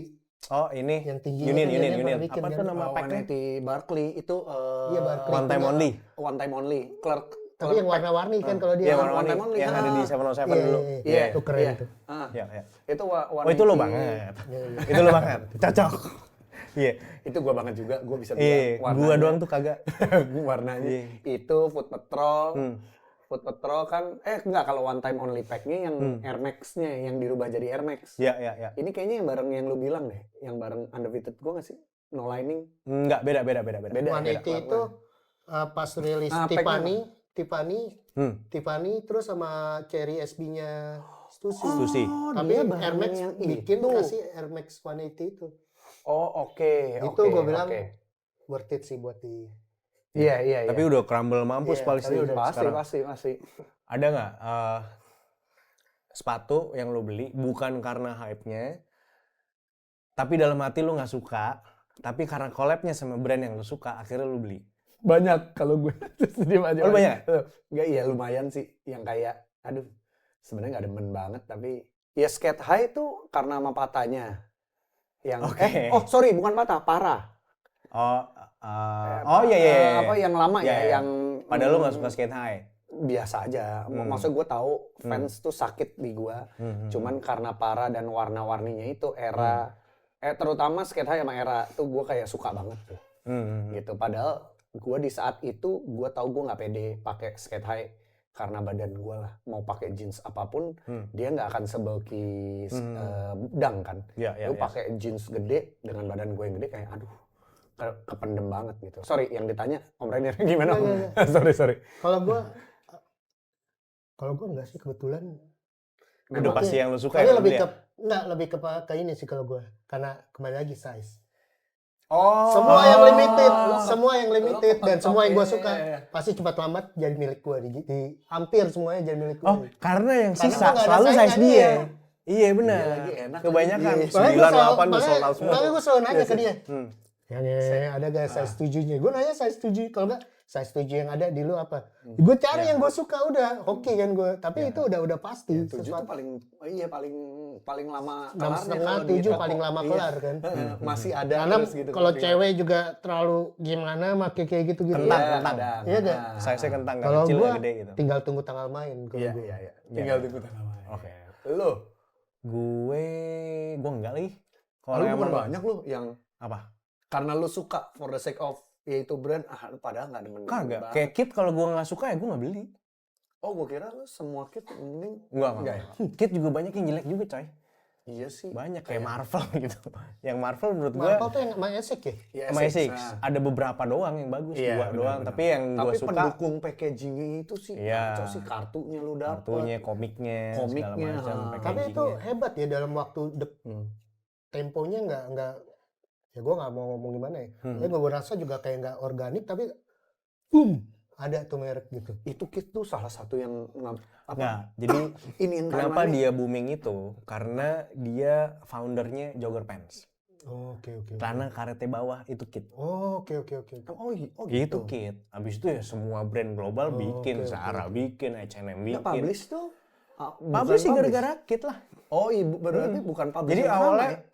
Oh ini. yang tinggi. Union. Apa tuh nama packnya? di Barclay itu Iya, Barclay. One time only. one time only. Clark. Tapi yang warna-warni kan kalau dia. Iya, warna-warni. One time only. Yang ada di 707 Iya, dulu. Iya, itu keren tuh. Iya. Itu Oh itu lo banget. Itu lo banget. Cocok. Iya. Itu gua banget juga, gua bisa Iya, bilang. gua doang tuh kagak. Gua warnanya. Iya. Itu Food Patrol. Food Patrol kan, enggak, kalau one time only pack-nya yang Air Max-nya yang dirubah jadi Air Max. Iya. Ini kayaknya yang bareng yang lu bilang deh, yang bareng Undefeated gua nggak sih? No Lining. Enggak, beda. Beda. 180 itu pas rilis Tiffany terus sama Cherry SB-nya Stussy. Tapi dia Air Max yang bikin itu. kasih Air Max 180 itu. Oh, oke. Itu gue bilang worth it sih buat di. Iya. Tapi udah crumble mampus Iya, paling tapi udah sekarang. Pasti. Ada nggak sepatu yang lo beli bukan karena hype-nya, tapi dalam hati lo nggak suka, tapi karena collab-nya sama brand yang lo suka, akhirnya lo beli? Banyak kalau gue. Oh, banyak? Enggak, iya lumayan sih. Yang kayak, aduh, sebenarnya nggak demen banget, tapi ya skate high itu karena sama patahnya. Yang sorry, bukan patah, parah. Iya. Apa yang lama ya, yang padahal lo nggak suka skate high. biasa aja. Maksud gue tahu fans tuh sakit di gue. Cuman karena parah dan warna-warninya itu era terutama skate high sama era tuh gue kayak suka banget tuh. Gitu. Padahal gue di saat itu gue tahu gue nggak pede pakai skate high karena badan gue lah mau pakai jeans apapun dia nggak akan sebulky dang kan. Lu pakai jeans gede dengan badan gue yang gede kayak aduh kependem banget gitu. Sorry, yang ditanya Om Rainer gimana? Nggak. Sorry. Kalau gue enggak sih kebetulan. Udah pasti yang lu suka Soalnya ya. lebih ke enggak, lebih ke ini sih kalau gue. Karena kembali lagi size. Oh. Semua yang limited dan semua yang gue suka pasti cepat lambat jadi milik gue. Di hampir semuanya jadi milik gue. Oh, karena yang Karena sisa gua nggak ada selalu size saingannya. dia. Iya benar. Iya lagi, enak Kebanyakan lagi. 98 udah sold out semua. Makanya gue selalu nanya ke dia. Hmm. Yang ada gak size 7-nya? Gue nanya size 7. Kalau enggak size 7 yang ada di lu apa? Gue cari yang gue suka udah. Oke kan gue. Tapi itu udah pasti. 7 tuh paling lama 6,5, kalau di 7 toko. paling lama Iya. kelar kan. Masih ada Karena terus gitu. kalau cewek juga terlalu gimana make kayak gitu-gitu. Kentang, ya. kentang. Iya gak? Size-nya kentang, nggak Kalau kecil gue nggak gede gitu. tinggal tunggu tanggal main. Kalau Iya, gue. iya. Tinggal tunggu tanggal main. Oke. Lu? Gue enggak lagi. Kalau lu bukan banyak lu yang apa? karena lu suka for the sake of yaitu brand, padahal nggak demen. Kagak. Kayak kit kalau gue nggak suka ya gue nggak beli. Oh, gue kira lu semua kit mending. Enggak ya. Kit juga banyak yang jelek juga coy. Iya sih. Banyak kayak Marvel gitu. Yang Marvel menurut gue Marvel tuh yang sama Esek ya? Ya, sama SX. Essex ada beberapa doang yang bagus, Iya, dua benar, doang. benar. Tapi yang gue Tapi suka pendukung packagingnya itu sih, Iya. kacau sih kartunya lu dapet. kartunya, komiknya, segala Komiknya, macam. Tapi itu packagingnya. hebat ya dalam waktu temponya nggak ya gue nggak mau ngomong gimana ya. Tapi gue rasa juga kayak nggak organik tapi boom ada tuh merek gitu. Itu kit tuh salah satu yang Nggak, jadi ini kenapa dia booming itu? Karena dia foundernya Jogger Pants. Oh, oke. Karena karetnya bawah itu kit. Oh, oke. Oh Itu kit. Habis itu ya semua brand global bikin, oke, Zara bikin, H&M bikin. Nggak publish tuh. Publish sih gara-gara kit lah. Oh, ibu berarti bukan publish. Jadi yang sama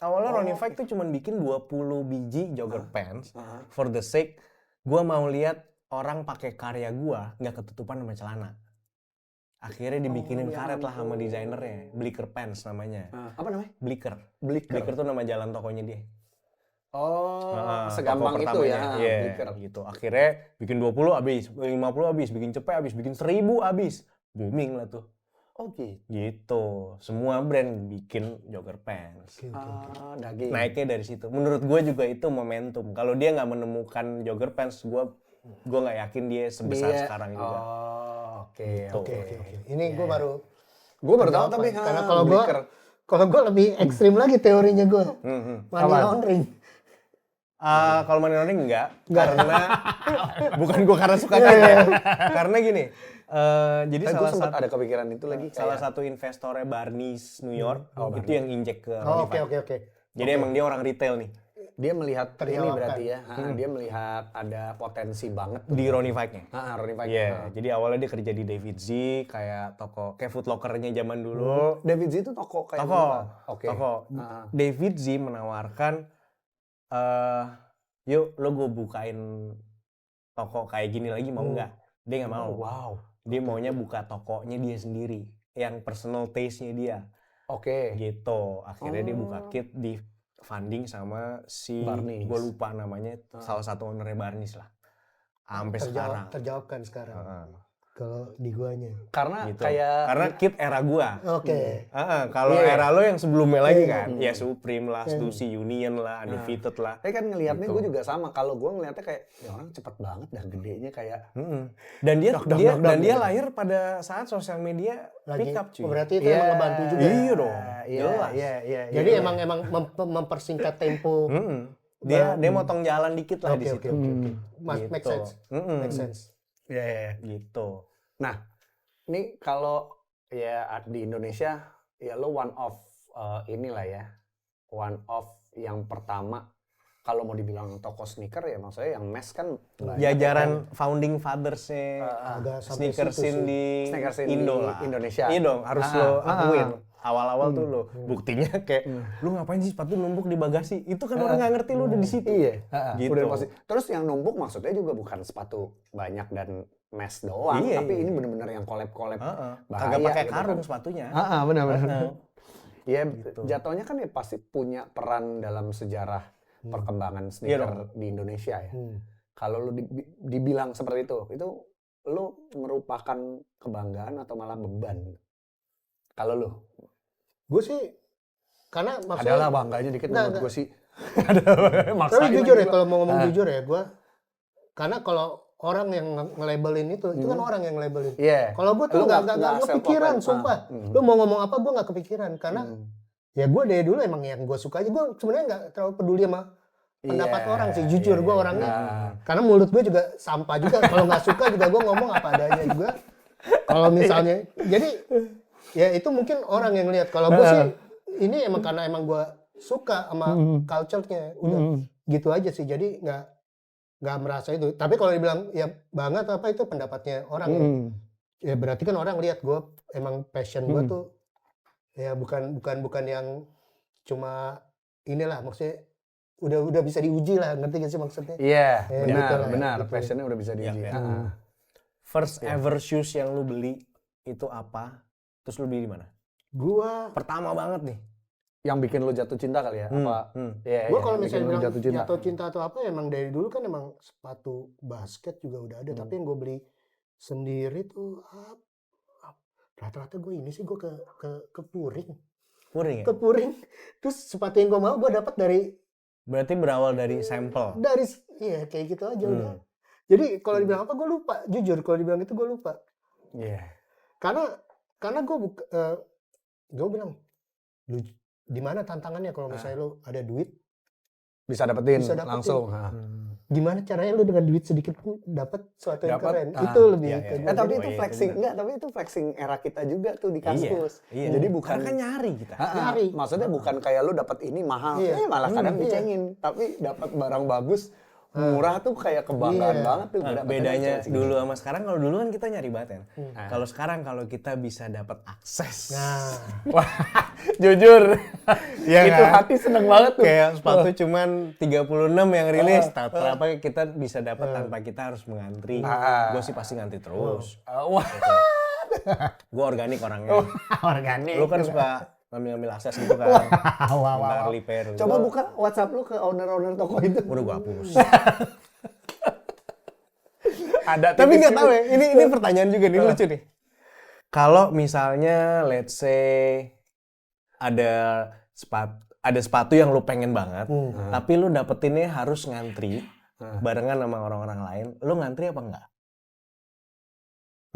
awalnya ya? Ronnie Fike tuh cuman bikin 20 biji jogger pants Ah. for the sake gua mau lihat orang pakai karya gua nggak ketutupan sama celana. Akhirnya dibikinin ya karet lah sama ampun. desainernya, Blicker Pants namanya. Apa namanya? Blicker. Blicker. Blicker tuh nama jalan tokonya dia. Oh, segampang toko itu pertamanya. ya. Iya, Blicker. gitu. Akhirnya bikin 20 habis, 50 habis, bikin cepet habis, bikin 1000 habis. Booming lah tuh. Oh gitu. Gitu. Semua brand bikin jogger pants. Daging. Naiknya dari situ. Menurut gue juga itu momentum. Kalau dia nggak menemukan jogger pants, gue nggak yakin dia sebesar sekarang juga. Oh, oke. Gitu. Oke. Ini gue baru Gue baru tahu tapi karena kalau gue Blicker. lebih ekstrim lagi teorinya gue. Money Apaan? laundering. Kalau money laundering enggak. Karena bukan gue karena sukanya ya. Karena gini. Jadi Gue salah sempat satu ada kepikiran itu lagi. salah satu investornya Barneys New York itu yang injek ke Oh, Ronnie oke. Fike. Jadi emang dia orang retail nih Dia melihat ini Terelakkan. berarti ya. Dia melihat ada potensi banget di Ronnie Fike-nya. Ronnie Fike. Iya, jadi awalnya dia kerja di David Z kayak toko kayak Foot Locker-nya zaman dulu. David Z itu toko kayak Toko. apa? Oke. Toko. David Z menawarkan yuk lo gue bukain toko kayak gini lagi mau nggak? Dia nggak mau. Wow. Dia maunya buka tokonya dia sendiri, yang personal taste-nya dia. Oke. Gitu. Akhirnya dia buka kit di funding sama si Barneys. gue lupa namanya, salah satu ownernya Barneys lah. Sampai sekarang. Terjawabkan sekarang. Heeh. Kalau di guanya. Karena Gitu. kayak Karena kit era gua. Oke. Kalau Iya. era lo yang sebelumnya lagi kan, ya Supreme lah, Stussy, Union lah, Undefeated lah. Tapi kan ngelihatnya Gitu. gue juga sama. Kalau gue ngelihatnya kayak ya orang cepet banget dah gedenya kayak. Dan dia Dak, dia gitu. lahir pada saat sosial media pick up cuy. Oh, berarti itu emang ngebantu juga. Iya dong. Iya, iya. Jadi emang mempersingkat tempo. Dia motong jalan dikit lah di situ. Oke. Make Gitu. sense. Make sense. Iya. Gitu. Nah, ini kalau ya di Indonesia ya lo one of inilah ya. One of yang pertama kalau mau dibilang toko sneaker ya maksudnya yang mes kan banyak. Jajaran founding fathers-nya Agak sampai sneaker situ scene sih. di Sneaker scene Indo di lah. Indonesia. Iya dong, harus lo akuin. Awal-awal tuh lo buktinya kayak lu ngapain sih sepatu numpuk di bagasi? Itu kan orang nggak ngerti lu udah di situ. Iya, Gitu. udah pasti. Terus yang numpuk maksudnya juga bukan sepatu banyak dan mes doang, Iya, tapi iya. ini bener-bener yang collab-collab. Kagak pakai karung sepatunya. Benar-benar. Ya, Gitu. jatuhnya kan ya pasti punya peran dalam sejarah perkembangan Iya sneaker dong. di Indonesia ya. Kalau lu dibilang seperti itu lu merupakan kebanggaan atau malah beban? Kalau lu? Gue sih karena maksudnya Adalah bangganya dikit menurut gue sih. Tapi jujur ya, kalau mau ngomong jujur ya, gue karena kalau orang yang nge-labelin itu kan orang yang nge-labelin. Iya. Kalau gue tuh Lu nggak kepikiran, self-proclaim. sumpah. Lu mau ngomong apa gue nggak kepikiran karena ya gue dari dulu emang yang gue suka aja. Gue sebenarnya nggak terlalu peduli sama pendapat orang sih, jujur gue orangnya. Karena mulut gue juga sampah juga. Kalau nggak suka juga gue ngomong apa adanya juga. Kalau misalnya, jadi ya itu mungkin orang yang lihat. Kalau gue sih ini emang karena emang gue suka sama culture-nya, udah gitu aja sih. Jadi nggak merasa itu. Tapi kalau dibilang ya banget apa itu pendapatnya orang ya berarti kan orang lihat gue emang passion gue tuh ya bukan yang cuma inilah, maksudnya udah bisa diuji lah, ngerti gak sih maksudnya? Iya, gitu benar. lah. Passionnya udah bisa diuji. First ever shoes yang lu beli itu apa? Terus lu beli di mana? Gua Pertama banget nih. Yang bikin lu jatuh cinta kali ya? Apa? Iya, Gua kalau yang bikin misalnya lu bilang jatuh cinta atau apa, emang dari dulu kan emang sepatu basket juga udah ada, tapi yang gue beli sendiri tuh rata-rata gue ini sih gue ke Puring. Puring ya? Ke Puring. Terus sepatu yang gue mau gue dapat Berarti berawal dari sampel. iya kayak gitu aja udah. Jadi kalau dibilang apa gue lupa, jujur kalau dibilang itu gue lupa. Iya. Karena gue bilang lu di mana tantangannya kalau misalnya lu ada duit Bisa dapetin Bisa dapetin. langsung. gimana caranya lu dengan duit sedikit pun dapat sesuatu yang Dapat, keren. ah, Itu lebih iya, ke iya. gua. Tapi Jadi, itu iya, flexing, itu enggak, tapi itu flexing era kita juga tuh di kampus. Iya. Jadi bukan Karena kan nyari kita. nyari. Maksudnya bukan kayak lu dapat ini mahal, Iya. malah kadang Iya. dicengin. Tapi dapat barang bagus, murah tuh kayak kebanggaan Iya. banget tuh. Nah, Dapetnya bedanya ceng-ceng. dulu sama sekarang, kalau dulu kan kita nyari banget ya. Kalau sekarang kalau kita bisa dapat akses. Nah, Wah, jujur. Iya itu kan? hati seneng banget tuh. Kayak sepatu cuman 36 yang rilis. Kenapa kita bisa dapat tanpa kita harus mengantri. Gue sih pasti ngantri terus. Wah, Gue organik orangnya. organik. Lu kan suka ngambil akses gitu kan. Bentar repair. Coba buka WhatsApp lu ke owner-owner toko itu. Udah gue hapus. Ada Tapi tipis nggak gitu. tahu ya, ini pertanyaan juga nih, lucu nih. Kalau misalnya let's say ada sepatu yang lu pengen banget, tapi lu dapetinnya harus ngantri barengan sama orang-orang lain, lu ngantri apa enggak?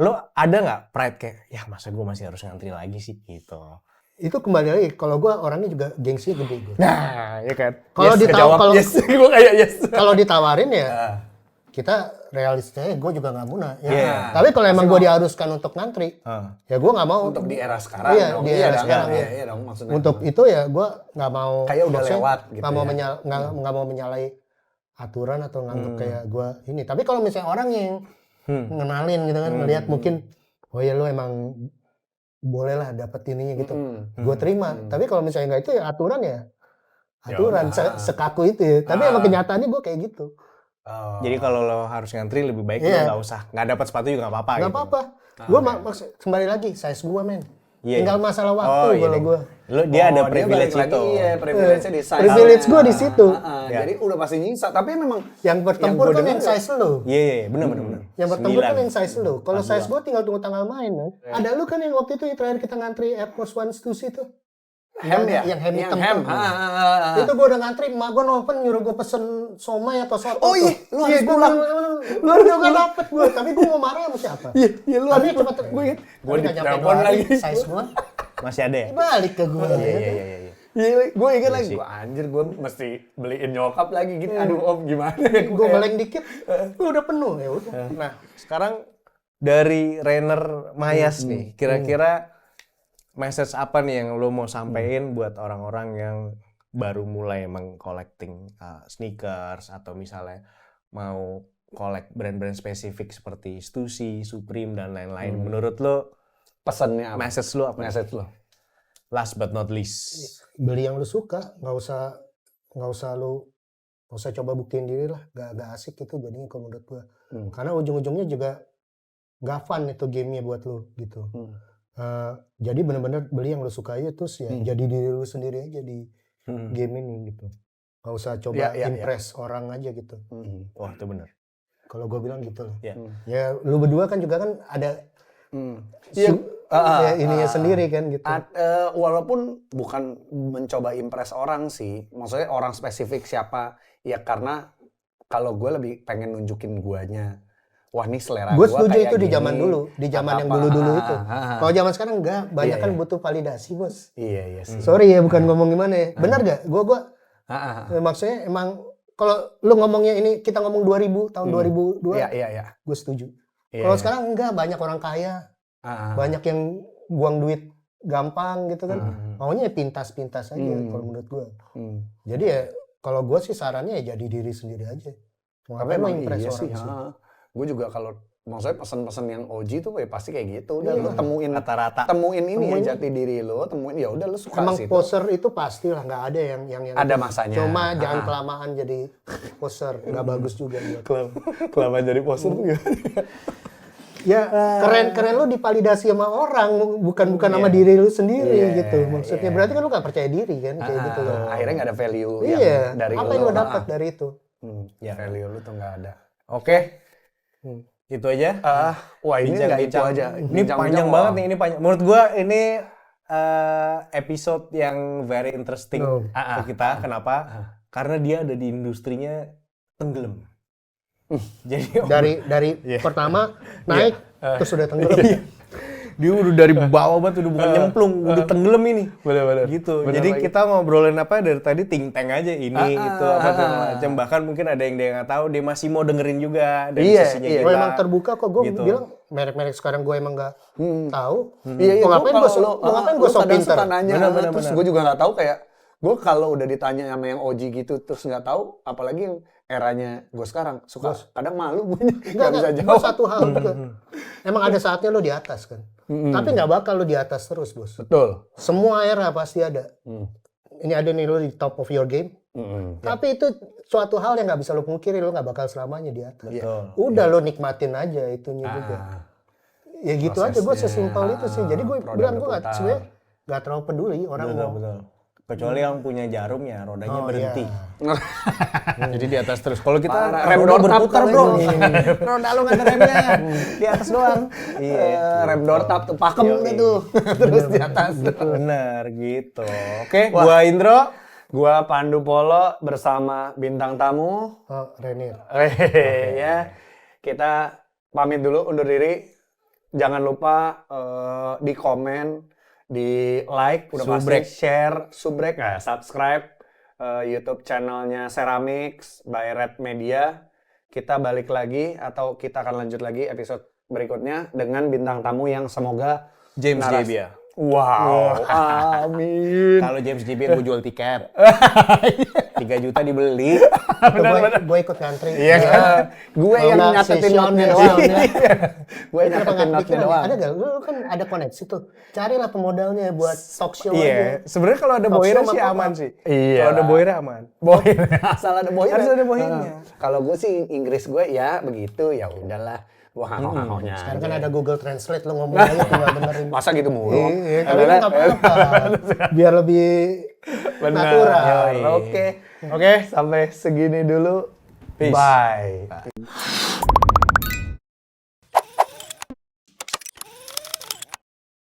Lu ada nggak pride kayak, ya masa gue masih harus ngantri lagi sih gitu. itu kembali lagi. Kalau gue orangnya juga gengsinya gede gue. Nah, ya kan. Kalau Gue kayak yes. kalau ditawarin ya kita realistisnya gue juga nggak muna. Ya. Iya. Tapi kalau emang gue diharuskan untuk ngantri, ya gue nggak mau. Untuk di era sekarang. Iya, dong. di era dong, sekarang, iya, ya. iya dong maksudnya. Untuk itu ya gue nggak mau. Kayak udah maksudnya lewat gitu nggak mau ya. nggak mau menyalahi aturan atau nganggep kayak gue ini. Tapi kalau misalnya orang yang ngenalin gitu kan, ngelihat mungkin, oh ya lu emang boleh lah dapet ininya gitu. Gue terima. Tapi kalau misalnya nggak itu ya aturan ya. Aturan sekaku itu ya. Tapi emang kenyataannya gue kayak gitu. Jadi kalau lo harus ngantri lebih baik lo nggak usah, nggak dapat sepatu juga nggak apa-apa. Nggak gitu. apa-apa. Gue kembali lagi size gue men. Iya, Tinggal iya. masalah waktu kalau iya. gue. Lo dia ada balik privilege lagi, itu. Iya, privilege-nya di size. Privilege gue di situ. Ya. Jadi udah pasti nyisa. Tapi memang Yang bertempur gua kan dengar yang size lo. Iya, iya, benar. Yang bertempur kan 9. yang size lo. Kalau size gue tinggal tunggu tanggal main kan. Ada lu kan yang waktu itu yang terakhir kita ngantri Air Force One Stussy itu. hem ya? Yang hem hitam. hem. Itu gue udah ngantri, emak gue nelfon nyuruh gue pesen somai atau soto. Oh iya, lu harus pulang. Lu harus gak dapet gue, tapi gue mau marah sama siapa? Iya, lu Tapi harus cepet, gue inget. gue Gue nggak nyampe ditelepon 2 hari, lagi. size gue Masih ada ya? balik ke gue. Iya. Iya, gue inget lagi. sih. Gue anjir, gue mesti beliin nyokap lagi gitu. Aduh om, gimana ya? Gue meleng dikit, gue udah penuh ya udah. Nah, sekarang dari Rainer Mayas nih, kira-kira message apa nih yang lo mau sampein buat orang-orang yang baru mulai meng-collecting sneakers atau misalnya mau collect brand-brand spesifik seperti Stussy, Supreme dan lain-lain. Menurut lo Pesannya apa? message lo apa? Message lo. Last but not least. Beli yang lu suka, nggak usah coba buktiin diri lah, gak asik itu jadinya kalau menurut gue. Karena ujung-ujungnya juga nggak fun itu gamenya buat lu gitu. Jadi benar-benar beli yang lu suka aja terus ya jadi diri lu sendiri aja di game ini gitu. Gak usah coba impress orang aja gitu. Wah, itu bener. Kalau gue bilang gitu loh. Ya. Ya lu berdua kan juga kan ada ininya sendiri kan gitu. Walaupun bukan mencoba impress orang sih, maksudnya orang spesifik siapa, ya karena kalau gue lebih pengen nunjukin guanya. Wah nih selera Gue gue setuju kayak itu di gini. zaman dulu, di zaman yang Apa-apa. dulu-dulu itu. Kalau zaman sekarang enggak, banyak Iya, kan iya. butuh validasi, Bos. Iya sih. Sorry ya, bukan ngomong gimana ya. Benar gak? Gua maksudnya emang kalau lu ngomongnya ini kita ngomong 2000 tahun 2002, Iya. gue setuju. Iya, Kalau iya. sekarang enggak, banyak orang kaya, banyak yang buang duit gampang gitu kan. Maunya ya pintas-pintas aja kalau menurut gue. Jadi ya kalau gue sih sarannya ya jadi diri sendiri aja. Tapi Ngapain lo emang impress iya orang sih. sih? Gue juga kalau maksudnya pesan-pesan yang OG tuh ya pasti kayak gitu. Udah lu temuin Rata-rata. temuin ini ya jati diri lo, temuin ya udah lu suka Emang situ. poser itu pastilah nggak ada yang Ada masanya. Cuma jangan kelamaan jadi poser, nggak bagus juga buat. Kelamaan jadi poser tuh gimana? Ya keren lo divalidasi sama orang, bukan sama diri lu sendiri gitu. Maksudnya berarti kan lu nggak percaya diri kan kayak gitu loh. Akhirnya nggak ada value Iya. yang dari Apa lo. yang lo dapat dari itu? Value lu tuh nggak ada. Oke. Itu aja. Wah ini nggak itu Bincang-bincang. aja. Ini panjang banget nih, ini panjang. Menurut gua ini episode yang very interesting ke kita. Kenapa? Karena dia ada di industrinya tenggelam. Jadi Dari pertama naik terus udah tenggelam. dia udah dari bawah banget, udah bukan nyemplung, udah tenggelam ini. Bener-bener. Gitu. Jadi kita ngobrolin apa dari tadi think tank aja ini itu apa segala macam. Bahkan mungkin ada yang dia nggak tahu, dia masih mau dengerin juga dari sisinya kita. Gue emang terbuka kok, gue Gitu. bilang merek-merek sekarang gue emang nggak tahu. Iya, Mau ngapain gue sok pinter? nanya, terus gue juga nggak tahu kayak gue kalau udah ditanya sama yang OG gitu terus nggak tahu, apalagi yang eranya gue sekarang suka kadang malu gue nggak bisa Gue jawab. satu hal juga. Emang ada saatnya lo di atas kan. Tapi nggak bakal lo di atas terus, Bos. Betul. Semua era pasti ada. Ini ada nih lo di top of your game. Tapi itu suatu hal yang nggak bisa lo pungkiri, lo nggak bakal selamanya di atas. Betul. Udah lo nikmatin aja itunya juga. Ya gitu aja, gue sesimpel itu sih. Jadi gue bilang gue sebenarnya nggak terlalu peduli orang mau. Betul. Kecuali yang punya jarum ya rodanya berhenti. Iya. Jadi di atas terus. Kalau kita Rem roda door tap berputar, kalau Bro. ini. Roda lu nggak ada remnya. Di atas doang. Iya. Rem door tap tuh pakem gitu terus di atas. Benar gitu. Oke, gua Indro. Gua Pandu Polo bersama bintang tamu. Oh, Renir. Ya, kita pamit dulu, undur diri. Jangan lupa di komen, di like, udah Subrek. pasti share, subrek, subscribe YouTube channelnya Ceramics by Red Media. Kita balik lagi atau kita akan lanjut lagi episode berikutnya dengan bintang tamu yang semoga James naras- Jebbia. Wow, amin. Kalau James Jebbia gue jual tiket. 3 juta dibeli. Gue ikut ngantri. Iya kan? Gue yang Kalau nyatetin si Sean notnya ya, doang. Sean ya. Gue yang Kenapa nyatetin nggak notnya bikin? doang. Ada gak? Lu kan ada koneksi tuh. Carilah pemodalnya buat talk show Iya, aja. sebenarnya kalau ada Talk boiler show sih sama aman apa? sih. Iya. Kalau ada boiler aman. Bohir, asal ada bohir. Harus ada bohirnya. Kalau gue sih Inggris gue ya begitu, ya udahlah. Wah, ngomongnya. Sekarang kan ada Google Translate, lo ngomong aja tinggal benerin. Masa gitu mulu? Iya, tapi ini nggak apa-apa. Biar lebih natural. Oke, sampai segini dulu. Peace. Bye.